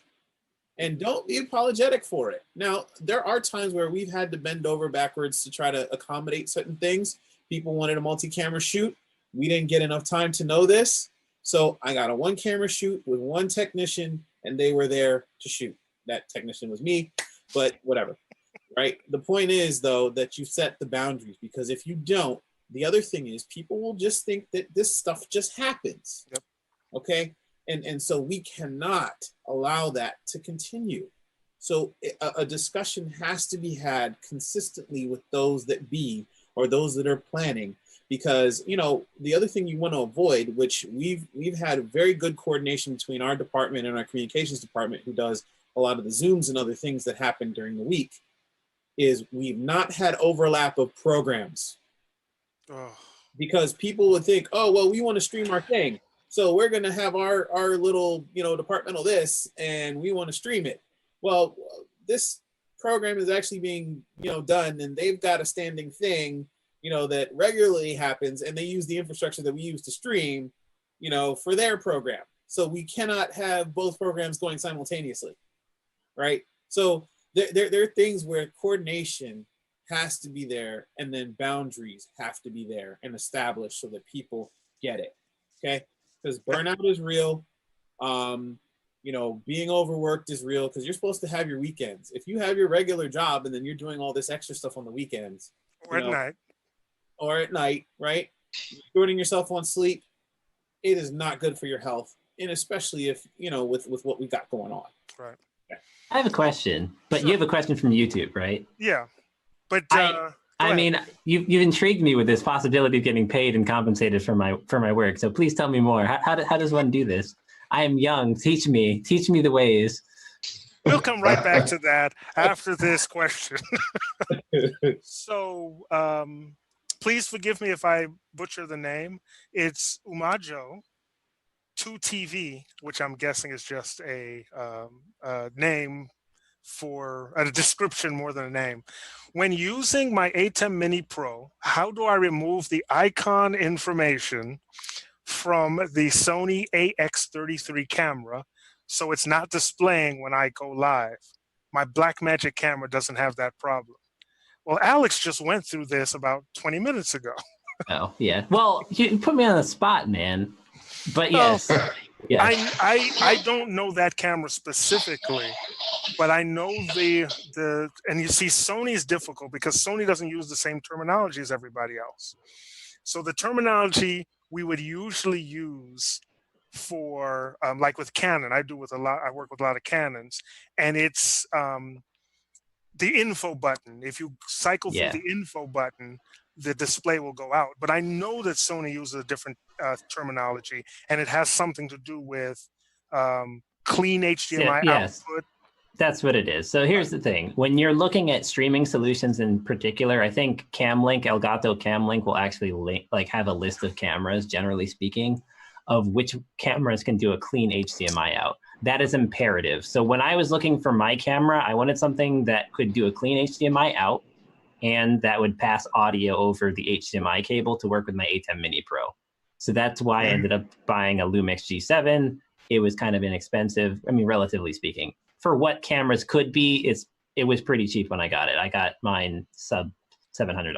And don't be apologetic for it. Now, there are times where we've had to bend over backwards to try to accommodate certain things. People wanted a multi-camera shoot. We didn't get enough time to know this. So I got a 1-camera shoot with 1 technician and they were there to shoot. That technician was me, but whatever, right? The point is, though, that you set the boundaries, because if you don't, the other thing is people will just think that this stuff just happens. Yep. Okay? And so we cannot allow that to continue. So a discussion has to be had consistently with those that be, or those that are planning, because, you know, the other thing you want to avoid, which we've had very good coordination between our department and our communications department, who does a lot of the Zooms and other things that happen during the week, is we've not had overlap of programs. Because people would think, oh, well, we want to stream our thing, so we're going to have our little, you know, departmental this, and we want to stream it. Well, this program is actually being, you know, done, and they've got a standing thing, you know, that regularly happens, and they use the infrastructure that we use to stream, you know, for their program. So we cannot have both programs going simultaneously. Right? So there are things where coordination has to be there, and then boundaries have to be there and established so that people get it. Okay? Because burnout is real. You know, being overworked is real, because you're supposed to have your weekends. If you have your regular job and then you're doing all this extra stuff on the weekends, or at night. Or at night, right? Shorting yourself on sleep, it is not good for your health. And especially if, you know, with what we got going on. Right. I have a question, but sure. You have a question from YouTube, right? Yeah, but I mean, you've intrigued me with this possibility of getting paid and compensated for my work. So please tell me more. How does one do this? I am young. Teach me the ways. We'll come right back to that after this question. So please forgive me if I butcher the name. It's Umajo 2TV, which I'm guessing is just a name for a description more than a name. When using my ATEM Mini Pro, how do I remove the icon information from the Sony AX33 camera so it's not displaying when I go live? My Blackmagic camera doesn't have that problem. Well, Alex just went through this about 20 minutes ago. Oh, yeah. Well, you put me on the spot, man. But yes. Yeah. I don't know that camera specifically, but I know the and you see Sony is difficult because Sony doesn't use the same terminology as everybody else. So the terminology we would usually use for like with Canon, I work with a lot of Canons, and it's the info button. If you cycle through the info button, the display will go out. But I know that Sony uses a different terminology, and it has something to do with clean HDMI output. That's what it is. So here's the thing. When you're looking at streaming solutions in particular, I think Camlink, Elgato Camlink will actually have a list of cameras, generally speaking, of which cameras can do a clean HDMI out. That is imperative. So when I was looking for my camera, I wanted something that could do a clean HDMI out and that would pass audio over the HDMI cable to work with my ATEM Mini Pro. So that's why I ended up buying a Lumix G7. It was kind of inexpensive. I mean, relatively speaking. For what cameras could be, it was pretty cheap when I got it. I got mine sub $700.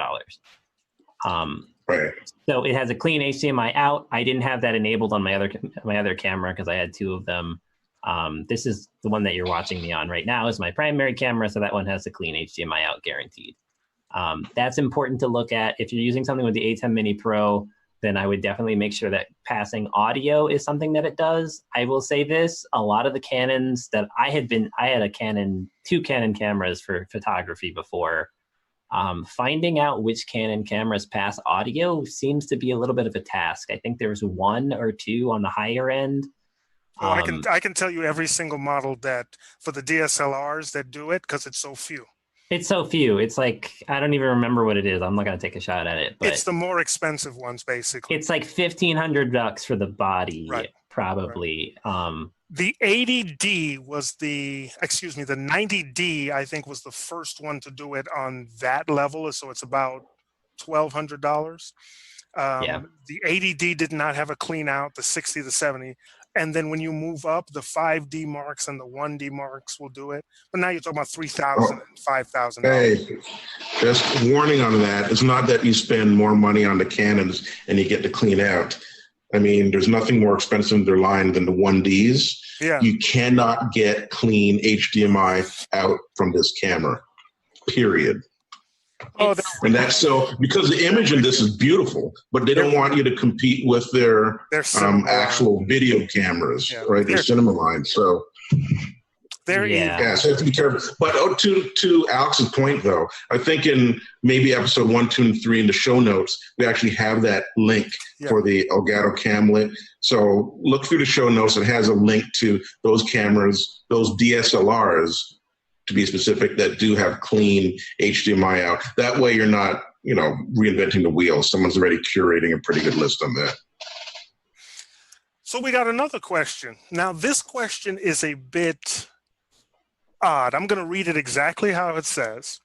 Right. So it has a clean HDMI out. I didn't have that enabled on my other camera because I had two of them. This is the one that you're watching me on right now is my primary camera, so that one has a clean HDMI out guaranteed. That's important to look at. If you're using something with the ATEM Mini Pro, then I would definitely make sure that passing audio is something that it does. I will say this, a lot of the Canons that I had two Canon cameras for photography before. Finding out which Canon cameras pass audio seems to be a little bit of a task. I think there's one or two on the higher end. Well, I can tell you every single model that for the DSLRs that do it because it's so few. It's so few. It's like, I don't even remember what it is. I'm not going to take a shot at it. But it's the more expensive ones, basically. It's like $1,500 for the body, right, probably. Right. The 80D was the 90D, I think, was the first one to do it on that level. So it's about $1,200. The 80D did not have a clean out, the 60, the 70. And then when you move up, the 5D marks and the 1D marks will do it. But now you're talking about $3,000 and $5,000. Hey, just warning on that. It's not that you spend more money on the Canons and you get to clean out. I mean, there's nothing more expensive in their line than the 1Ds. Yeah. You cannot get clean HDMI out from this camera, period. And that's so because the image in this is beautiful, but they don't want you to compete with their actual video cameras, right? Their cinema line. So so you have to be careful. But to Alex's point, though, I think in maybe episode 1, 2, and 3 in the show notes, we actually have that link for the Elgato Camlink. So look through the show notes. It has a link to those cameras, those DSLRs, to be specific, that do have clean HDMI out. That way you're not, reinventing the wheel. Someone's already curating a pretty good list on that. So we got another question. Now, this question is a bit odd. I'm going to read it exactly how it says.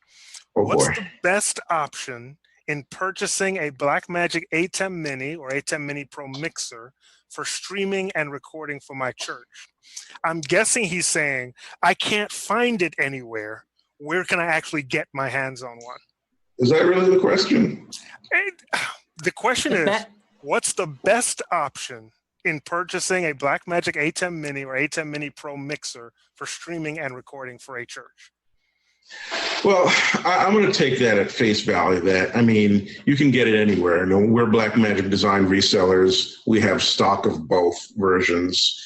What's the best option in purchasing a Blackmagic ATEM Mini or ATEM Mini Pro mixer for streaming and recording for my church? I'm guessing he's saying, I can't find it anywhere. Where can I actually get my hands on one? Is that really the question? The question is, what's the best option in purchasing a Blackmagic ATEM Mini or ATEM Mini Pro mixer for streaming and recording for a church? Well, I'm going to take that at face value. You can get it anywhere. We're Blackmagic Design resellers. We have stock of both versions.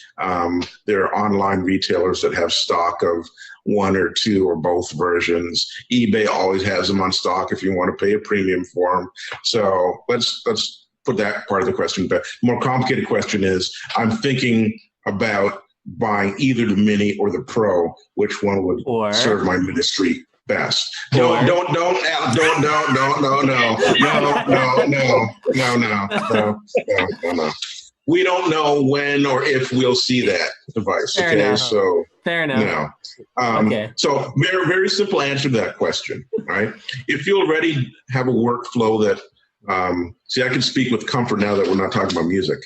There are online retailers that have stock of one or two or both versions. eBay always has them on stock if you want to pay a premium for them. So let's put that part of the question back. The more complicated question is, I'm thinking about buying either the Mini or the Pro, which one would serve my ministry best. No. We don't know when or if we'll see that device. Fair Okay, enough. so fair enough. Okay. So very, very simple answer to that question, right? If you already have a workflow that, see, I can speak with comfort now that we're not talking about music.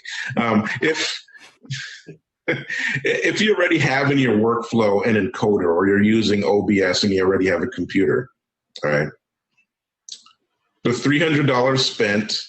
If you already have in your workflow an encoder, or you're using OBS and you already have a computer, all right, the $300 spent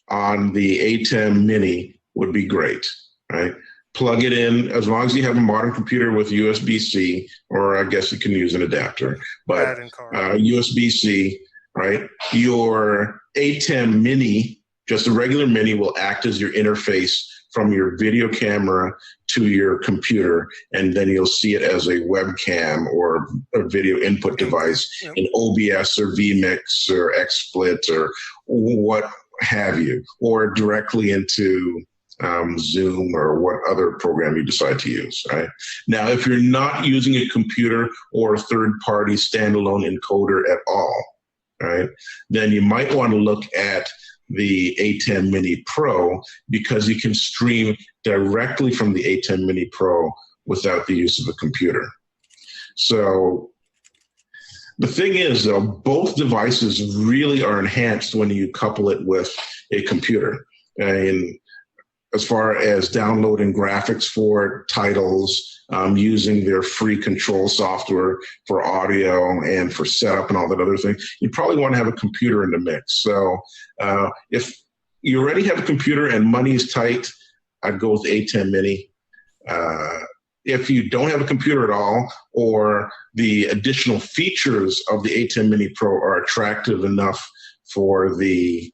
on the ATEM Mini would be great, right? Plug it in, as long as you have a modern computer with USB-C, or I guess you can use an adapter, but USB-C, right? Your ATEM Mini, just a regular Mini, will act as your interface from your video camera to your computer, and then you'll see it as a webcam or a video input device in OBS or vMix or XSplit or what have you, or directly into Zoom or what other program you decide to use, right? Now, if you're not using a computer or a third-party standalone encoder at all, right, then you might want to look at the ATEM Mini Pro, because you can stream directly from the ATEM Mini Pro without the use of a computer. So the thing is, though, both devices really are enhanced when you couple it with a computer. And as far as downloading graphics for titles, using their free control software for audio and for setup and all that other thing, you probably want to have a computer in the mix. So if you already have a computer and money is tight, I'd go with ATEM Mini. If you don't have a computer at all, or the additional features of the ATEM Mini Pro are attractive enough for the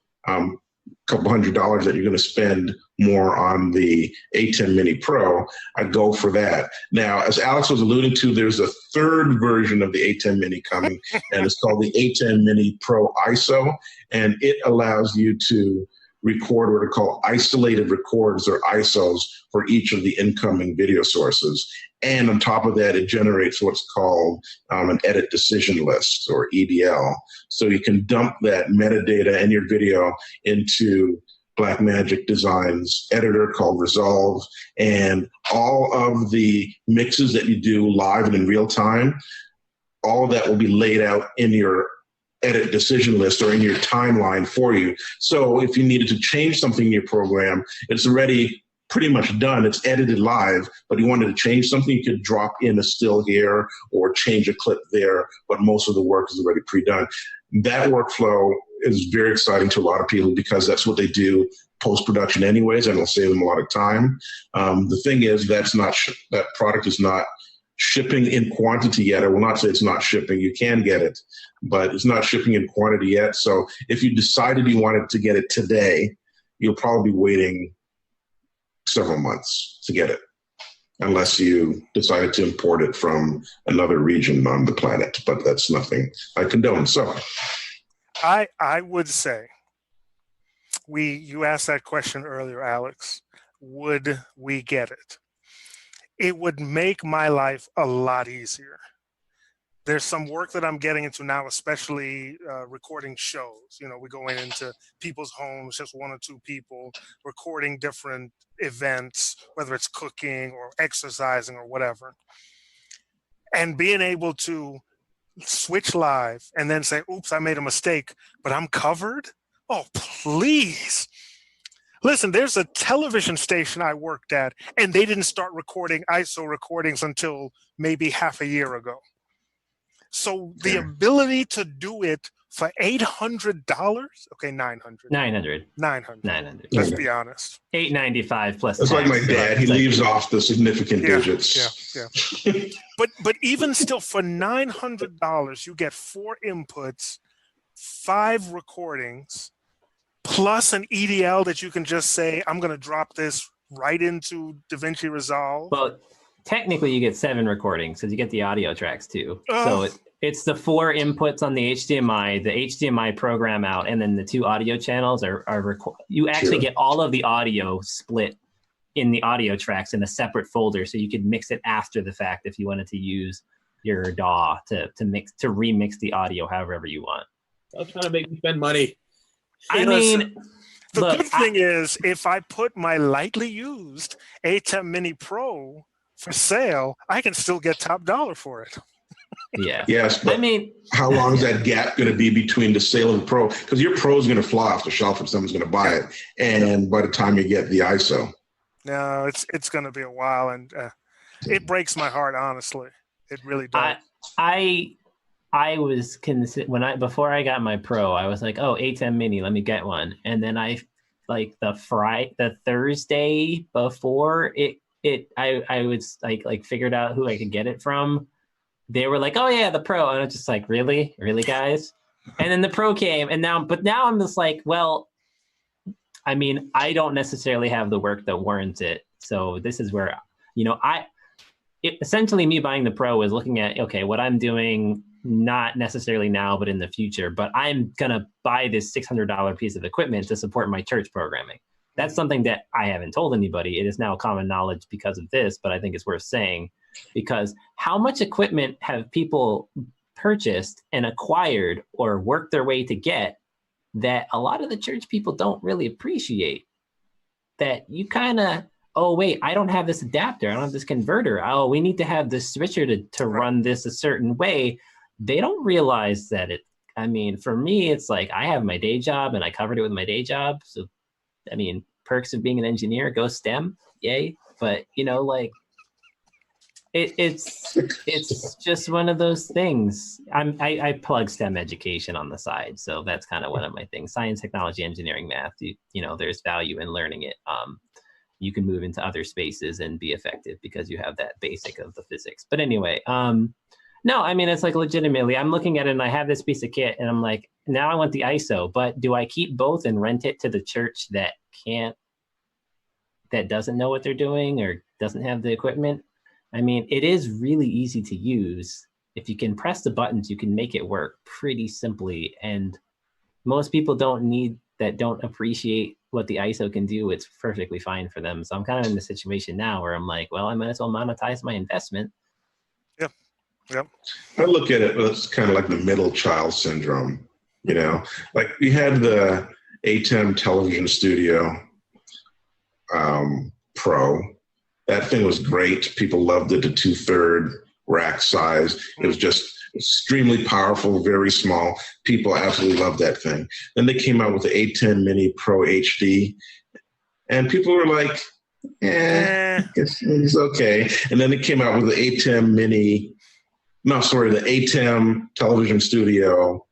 couple $100 that you're going to spend more on the ATEM Mini Pro, I'd go for that. Now, as Alex was alluding to, there's a third version of the ATEM Mini coming, and it's called the ATEM Mini Pro ISO, and it allows you to record what are called isolated records, or ISOs, for each of the incoming video sources. And on top of that, it generates what's called an edit decision list, or EDL. So you can dump that metadata and your video into Blackmagic Design's editor called Resolve, and all of the mixes that you do live and in real time, all of that will be laid out in your edit decision list or in your timeline for you. So if you needed to change something in your program, it's already pretty much done. It's edited live, but you wanted to change something, you could drop in a still here or change a clip there, but most of the work is already pre-done. That workflow is very exciting to a lot of people, because that's what they do post-production anyways, and it'll save them a lot of time. The thing is, that product is not shipping in quantity yet. I will not say it's not shipping. You can get it, but it's not shipping in quantity yet. So if you decided you wanted to get it today, you'll probably be waiting several months to get it, unless you decided to import it from another region on the planet. But that's nothing I condone. So I would say, you asked that question earlier, Alex, would we get it? It would make my life a lot easier. There's some work that I'm getting into now, especially recording shows. You know, we're going into people's homes, just one or two people, recording different events, whether it's cooking or exercising or whatever. And being able to switch live and then say, oops, I made a mistake, but I'm covered? Oh, please. Listen, there's a television station I worked at, and they didn't start recording ISO recordings until maybe half a year ago. So the ability to do it for $800, okay, $900. Let's be honest. $895 plus. It's like my dad. He leaves off the significant digits. Yeah. But even still, for $900, you get 4 inputs, 5 recordings, plus an EDL that you can just say, I'm going to drop this right into DaVinci Resolve. Well, technically you get 7 recordings because you get the audio tracks too. So it's the 4 inputs on the HDMI program out, and then the 2 audio channels are you actually get all of the audio split in the audio tracks in a separate folder, so you could mix it after the fact if you wanted to use your DAW to remix the audio however you want. Stop trying to make me spend money. I mean, the look, good thing is, if I put my lightly used ATEM Mini Pro for sale, I can still get top dollar for it. yeah. Yes, but I mean, how long is that gap going to be between the sale of the Pro? Because your Pro is going to fly off the shelf if someone's going to buy it, and by the time you get the ISO. No, it's going to be a while, and it breaks my heart, honestly. It really does. I was before I got my Pro, I was like, oh, ATEM Mini, let me get one. And then I like the Thursday before I was like figured out who I could get it from. They were like, oh yeah, the Pro. And I was just like, really guys? And then the Pro came, and now I'm just like, well, I mean, I don't necessarily have the work that warrants it. So this is where, essentially me buying the Pro is looking at, okay, what I'm doing, not necessarily now, but in the future, but I'm going to buy this $600 piece of equipment to support my church programming. That's something that I haven't told anybody. It is now common knowledge because of this, but I think it's worth saying, because how much equipment have people purchased and acquired or worked their way to get that a lot of the church people don't really appreciate? That you kind of, oh, wait, I don't have this adapter. I don't have this converter. Oh, we need to have this switcher to run this a certain way. They don't realize that I mean, for me, it's like I have my day job and I covered it with my day job. So, I mean, perks of being an engineer, go STEM, yay. But, like, it's just one of those things. I plug STEM education on the side. So that's kind of one of my things. Science, technology, engineering, math, there's value in learning it. You can move into other spaces and be effective because you have that basic of the physics. But anyway, no, I mean, it's like legitimately, I'm looking at it and I have this piece of kit and I'm like, now I want the ISO, but do I keep both and rent it to the church that doesn't know what they're doing or doesn't have the equipment? I mean, it is really easy to use. If you can press the buttons, you can make it work pretty simply. And most people don't appreciate what the ISO can do. It's perfectly fine for them. So I'm kind of in the situation now where I'm like, well, I might as well monetize my investment. Yep. I look at it, it's kind of like the middle child syndrome, like we had the ATEM Television Studio Pro. That thing was great. People loved it, the 2/3 rack size. It was just extremely powerful, very small. People absolutely loved that thing. Then they came out with the ATEM Mini Pro HD, and people were like, it's okay. And then they came out with the ATEM the ATEM Television Studio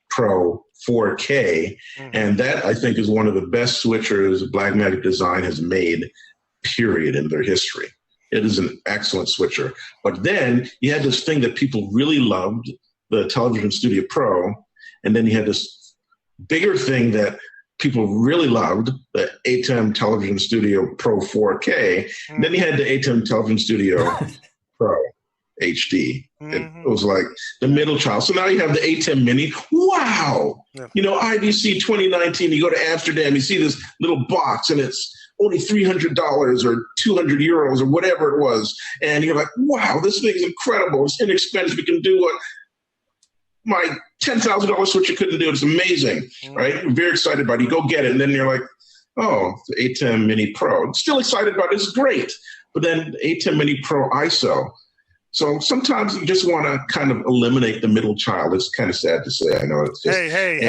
Pro 4K. And that, I think, is one of the best switchers Blackmagic Design has made, period, in their history. It is an excellent switcher. But then you had this thing that people really loved, the Television Studio Pro, and then you had this bigger thing that people really loved, the ATEM Television Studio Pro 4K. And then you had the ATEM Television Studio Pro HD. It was like the middle child. So now you have the ATEM Mini. Wow. Yeah. IBC 2019, you go to Amsterdam, you see this little box and it's only $300 or 200 euros or whatever it was. And you're like, wow, this thing is incredible. It's inexpensive. We can do what my $10,000 switcher couldn't do. It's amazing, right? You're very excited about it. You go get it. And then you're like, oh, the ATEM Mini Pro. Still excited about it. It's great. But then the ATEM Mini Pro ISO. So sometimes you just want to kind of eliminate the middle child. It's kind of sad to say. I know it's just. Hey.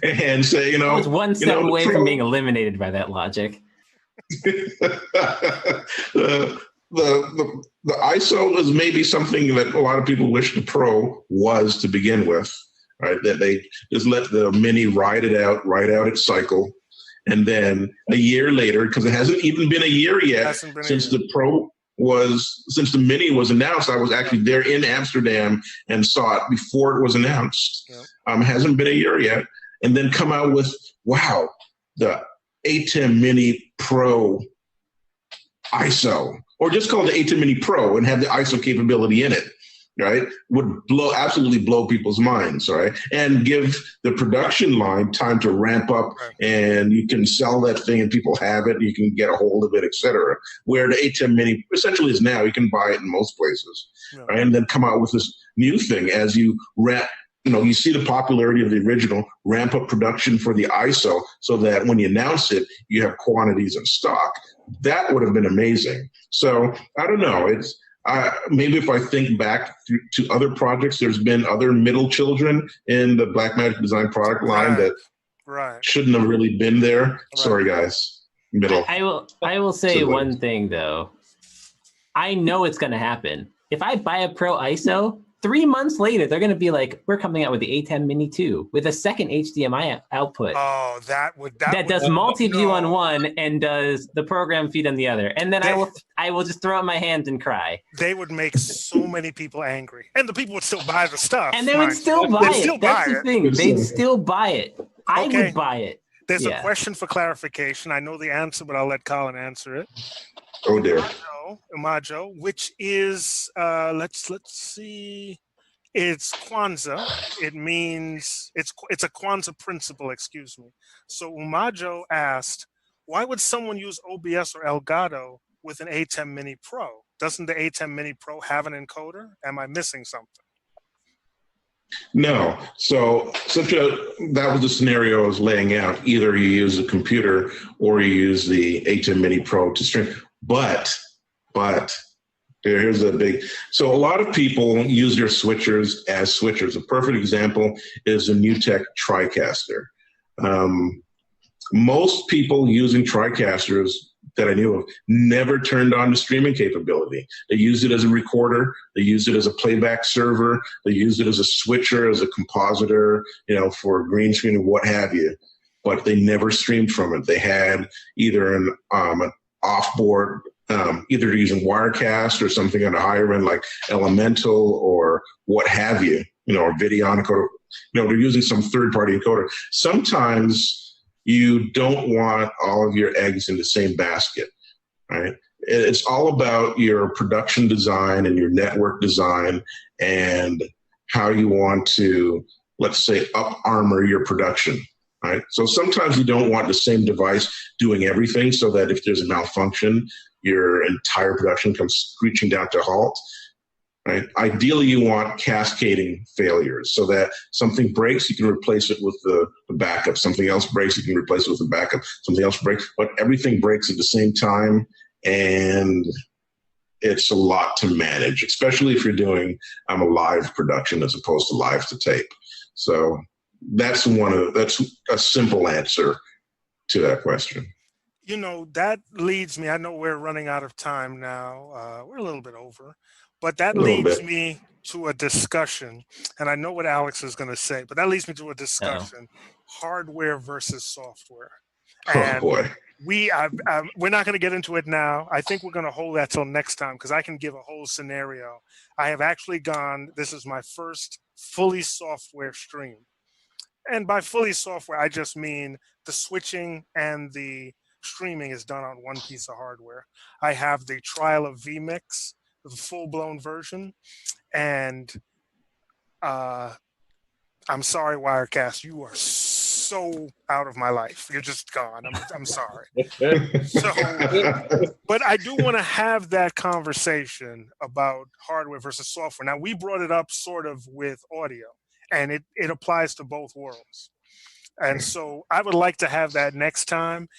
And say, I was one step away from being eliminated by that logic. The ISO is maybe something that a lot of people wish the Pro was to begin with, right? That they just let the Mini ride out its cycle. And then a year later, because it hasn't even been a year yet since the Mini was announced. I was actually there in Amsterdam and saw it before it was announced. Yep. It hasn't been a year yet. And then come out with, wow, the ATEM Mini Pro ISO, or just call it the ATEM Mini Pro and have the ISO capability in it. right, would absolutely blow people's minds, right? And give the production line time to ramp up, Right. and you can sell that thing and people have it, you can get a hold of it, etc. Where the ATEM Mini essentially is now, you can buy it in most places, Yeah. right? And then come out with this new thing as you ramp, you see the popularity of the original, ramp up production for the ISO so that when you announce it, you have quantities in stock. That would have been amazing. So I don't know. It's maybe if I think back to other projects, there's been other middle children in the Blackmagic Design product line that shouldn't have really been there. Right. Sorry, guys. Middle. I will say one thing though. I know it's going to happen. If I buy a Pro ISO, 3 months later, they're going to be like, we're coming out with the ATEM Mini 2 with a second HDMI output. Oh, that does multi-view on one and does the program feed on the other. And then I will just throw up my hands and cry. They would make so many people angry. And the people would still buy the stuff. And they would still buy it. That's the thing. They'd still buy it. I would buy it. There's a question for clarification. I know the answer, but I'll let Colin answer it. Oh, dear. Imajo, which is let's see, it's Kwanzaa. It means it's a Kwanzaa principle, excuse me. So Umajo asked, why would someone use OBS or Elgato with an ATEM Mini Pro? Doesn't the ATEM Mini Pro have an encoder? Am I missing something? No. So that was the scenario I was laying out. Either you use a computer or you use the ATEM Mini Pro to stream. But here's a big, so a lot of people use their switchers as switchers. A perfect example is the NewTek TriCaster. Most people using TriCasters that I knew of never turned on the streaming capability. They used it as a recorder. They used it as a playback server. They used it as a switcher, as a compositor, for green screen and what have you. But they never streamed from it. They had either an offboard, either using Wirecast or something on a higher end like Elemental or what have you, or Videonica. They're using some third-party encoder. Sometimes you don't want all of your eggs in the same basket, right? It's all about your production design and your network design and how you want to, let's say, up-armor your production, right? So sometimes you don't want the same device doing everything so that if there's a malfunction, your entire production comes screeching down to a halt, right? Ideally, you want cascading failures so that something breaks, you can replace it with the backup. Something else breaks, you can replace it with the backup. Something else breaks, but everything breaks at the same time, and it's a lot to manage, especially if you're doing a live production as opposed to live to tape. So that's a simple answer to that question. That leads me, I know we're running out of time now. We're a little bit over, but that leads me to a discussion. And I know what Alex is going to say, but that leads me to a discussion, hardware versus software. And boy. We're not going to get into it now. I think we're going to hold that till next time because I can give a whole scenario. I have actually this is my first fully software stream. And by fully software, I just mean the switching and the streaming is done on one piece of hardware. I have the trial of vMix, the full-blown version, and I'm sorry, Wirecast, you are so out of my life. You're just gone. I'm sorry. But I do want to have that conversation about hardware versus software. Now, we brought it up sort of with audio, and it applies to both worlds. And so I would like to have that next time.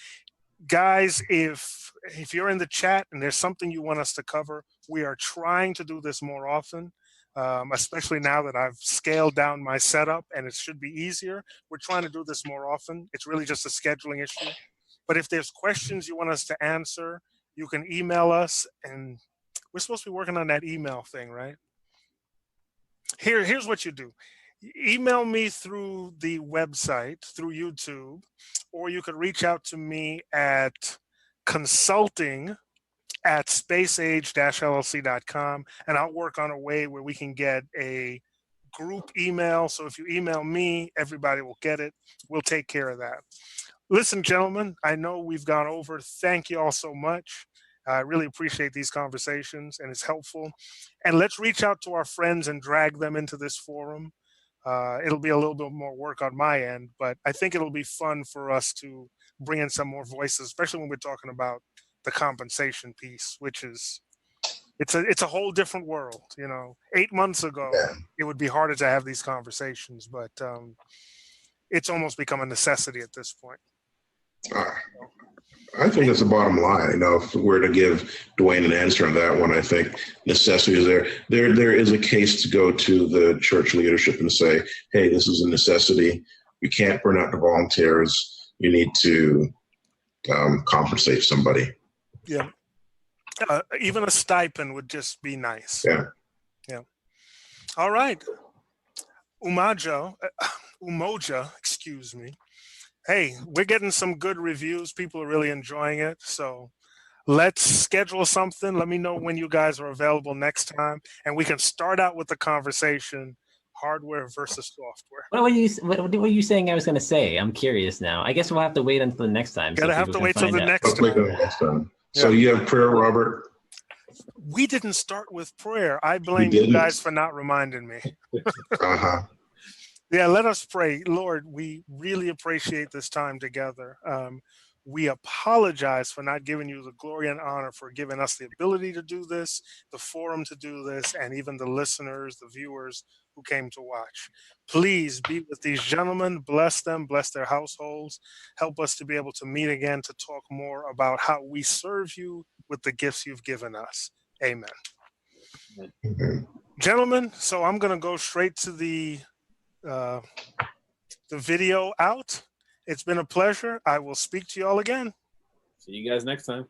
Guys, if you're in the chat and there's something you want us to cover, we are trying to do this more often, especially now that I've scaled down my setup and it should be easier. We're trying to do this more often. It's really just a scheduling issue. But if there's questions you want us to answer, you can email us, and we're supposed to be working on that email thing, right? Here's what you do. Email me through the website, through YouTube, or you could reach out to me at consulting@spaceage-llc.com, and I'll work on a way where we can get a group email. So if you email me, everybody will get it. We'll take care of that. Listen, gentlemen, I know we've gone over. Thank you all so much. I really appreciate these conversations, and it's helpful. And let's reach out to our friends and drag them into this forum. It'll be a little bit more work on my end, but I think it'll be fun for us to bring in some more voices, especially when we're talking about the compensation piece, which is it's a whole different world. 8 months ago, Yeah. it would be harder to have these conversations, but it's almost become a necessity at this point. I think that's the bottom line. If we're to give Dwayne an answer on that one, I think necessity is there. There is a case to go to the church leadership and say, hey, this is a necessity. We can't burn out the volunteers. You need to compensate somebody. Yeah. Even a stipend would just be nice. Yeah. Yeah. All right. Umoja, excuse me. Hey, we're getting some good reviews. People are really enjoying it. So let's schedule something. Let me know when you guys are available next time, and we can start out with the conversation, hardware versus software. What were you saying I was going to say? I'm curious now. I guess we'll have to wait until the next time. Gotta have to wait till the next Let's make it time. next time. So Yeah. you have prayer, Robert? We didn't start with prayer. I blame didn't? you guys for not reminding me. Uh-huh. Yeah, let us pray. Lord, we really appreciate this time together. We apologize for not giving you the glory and honor for giving us the ability to do this, the forum to do this, and even the listeners, the viewers who came to watch. Please be with these gentlemen, bless them, bless their households, help us to be able to meet again to talk more about how we serve you with the gifts you've given us. Amen. Mhm. Gentlemen, so I'm going to go straight to the video out. It's been a pleasure. I will speak to you all again. See you guys next time.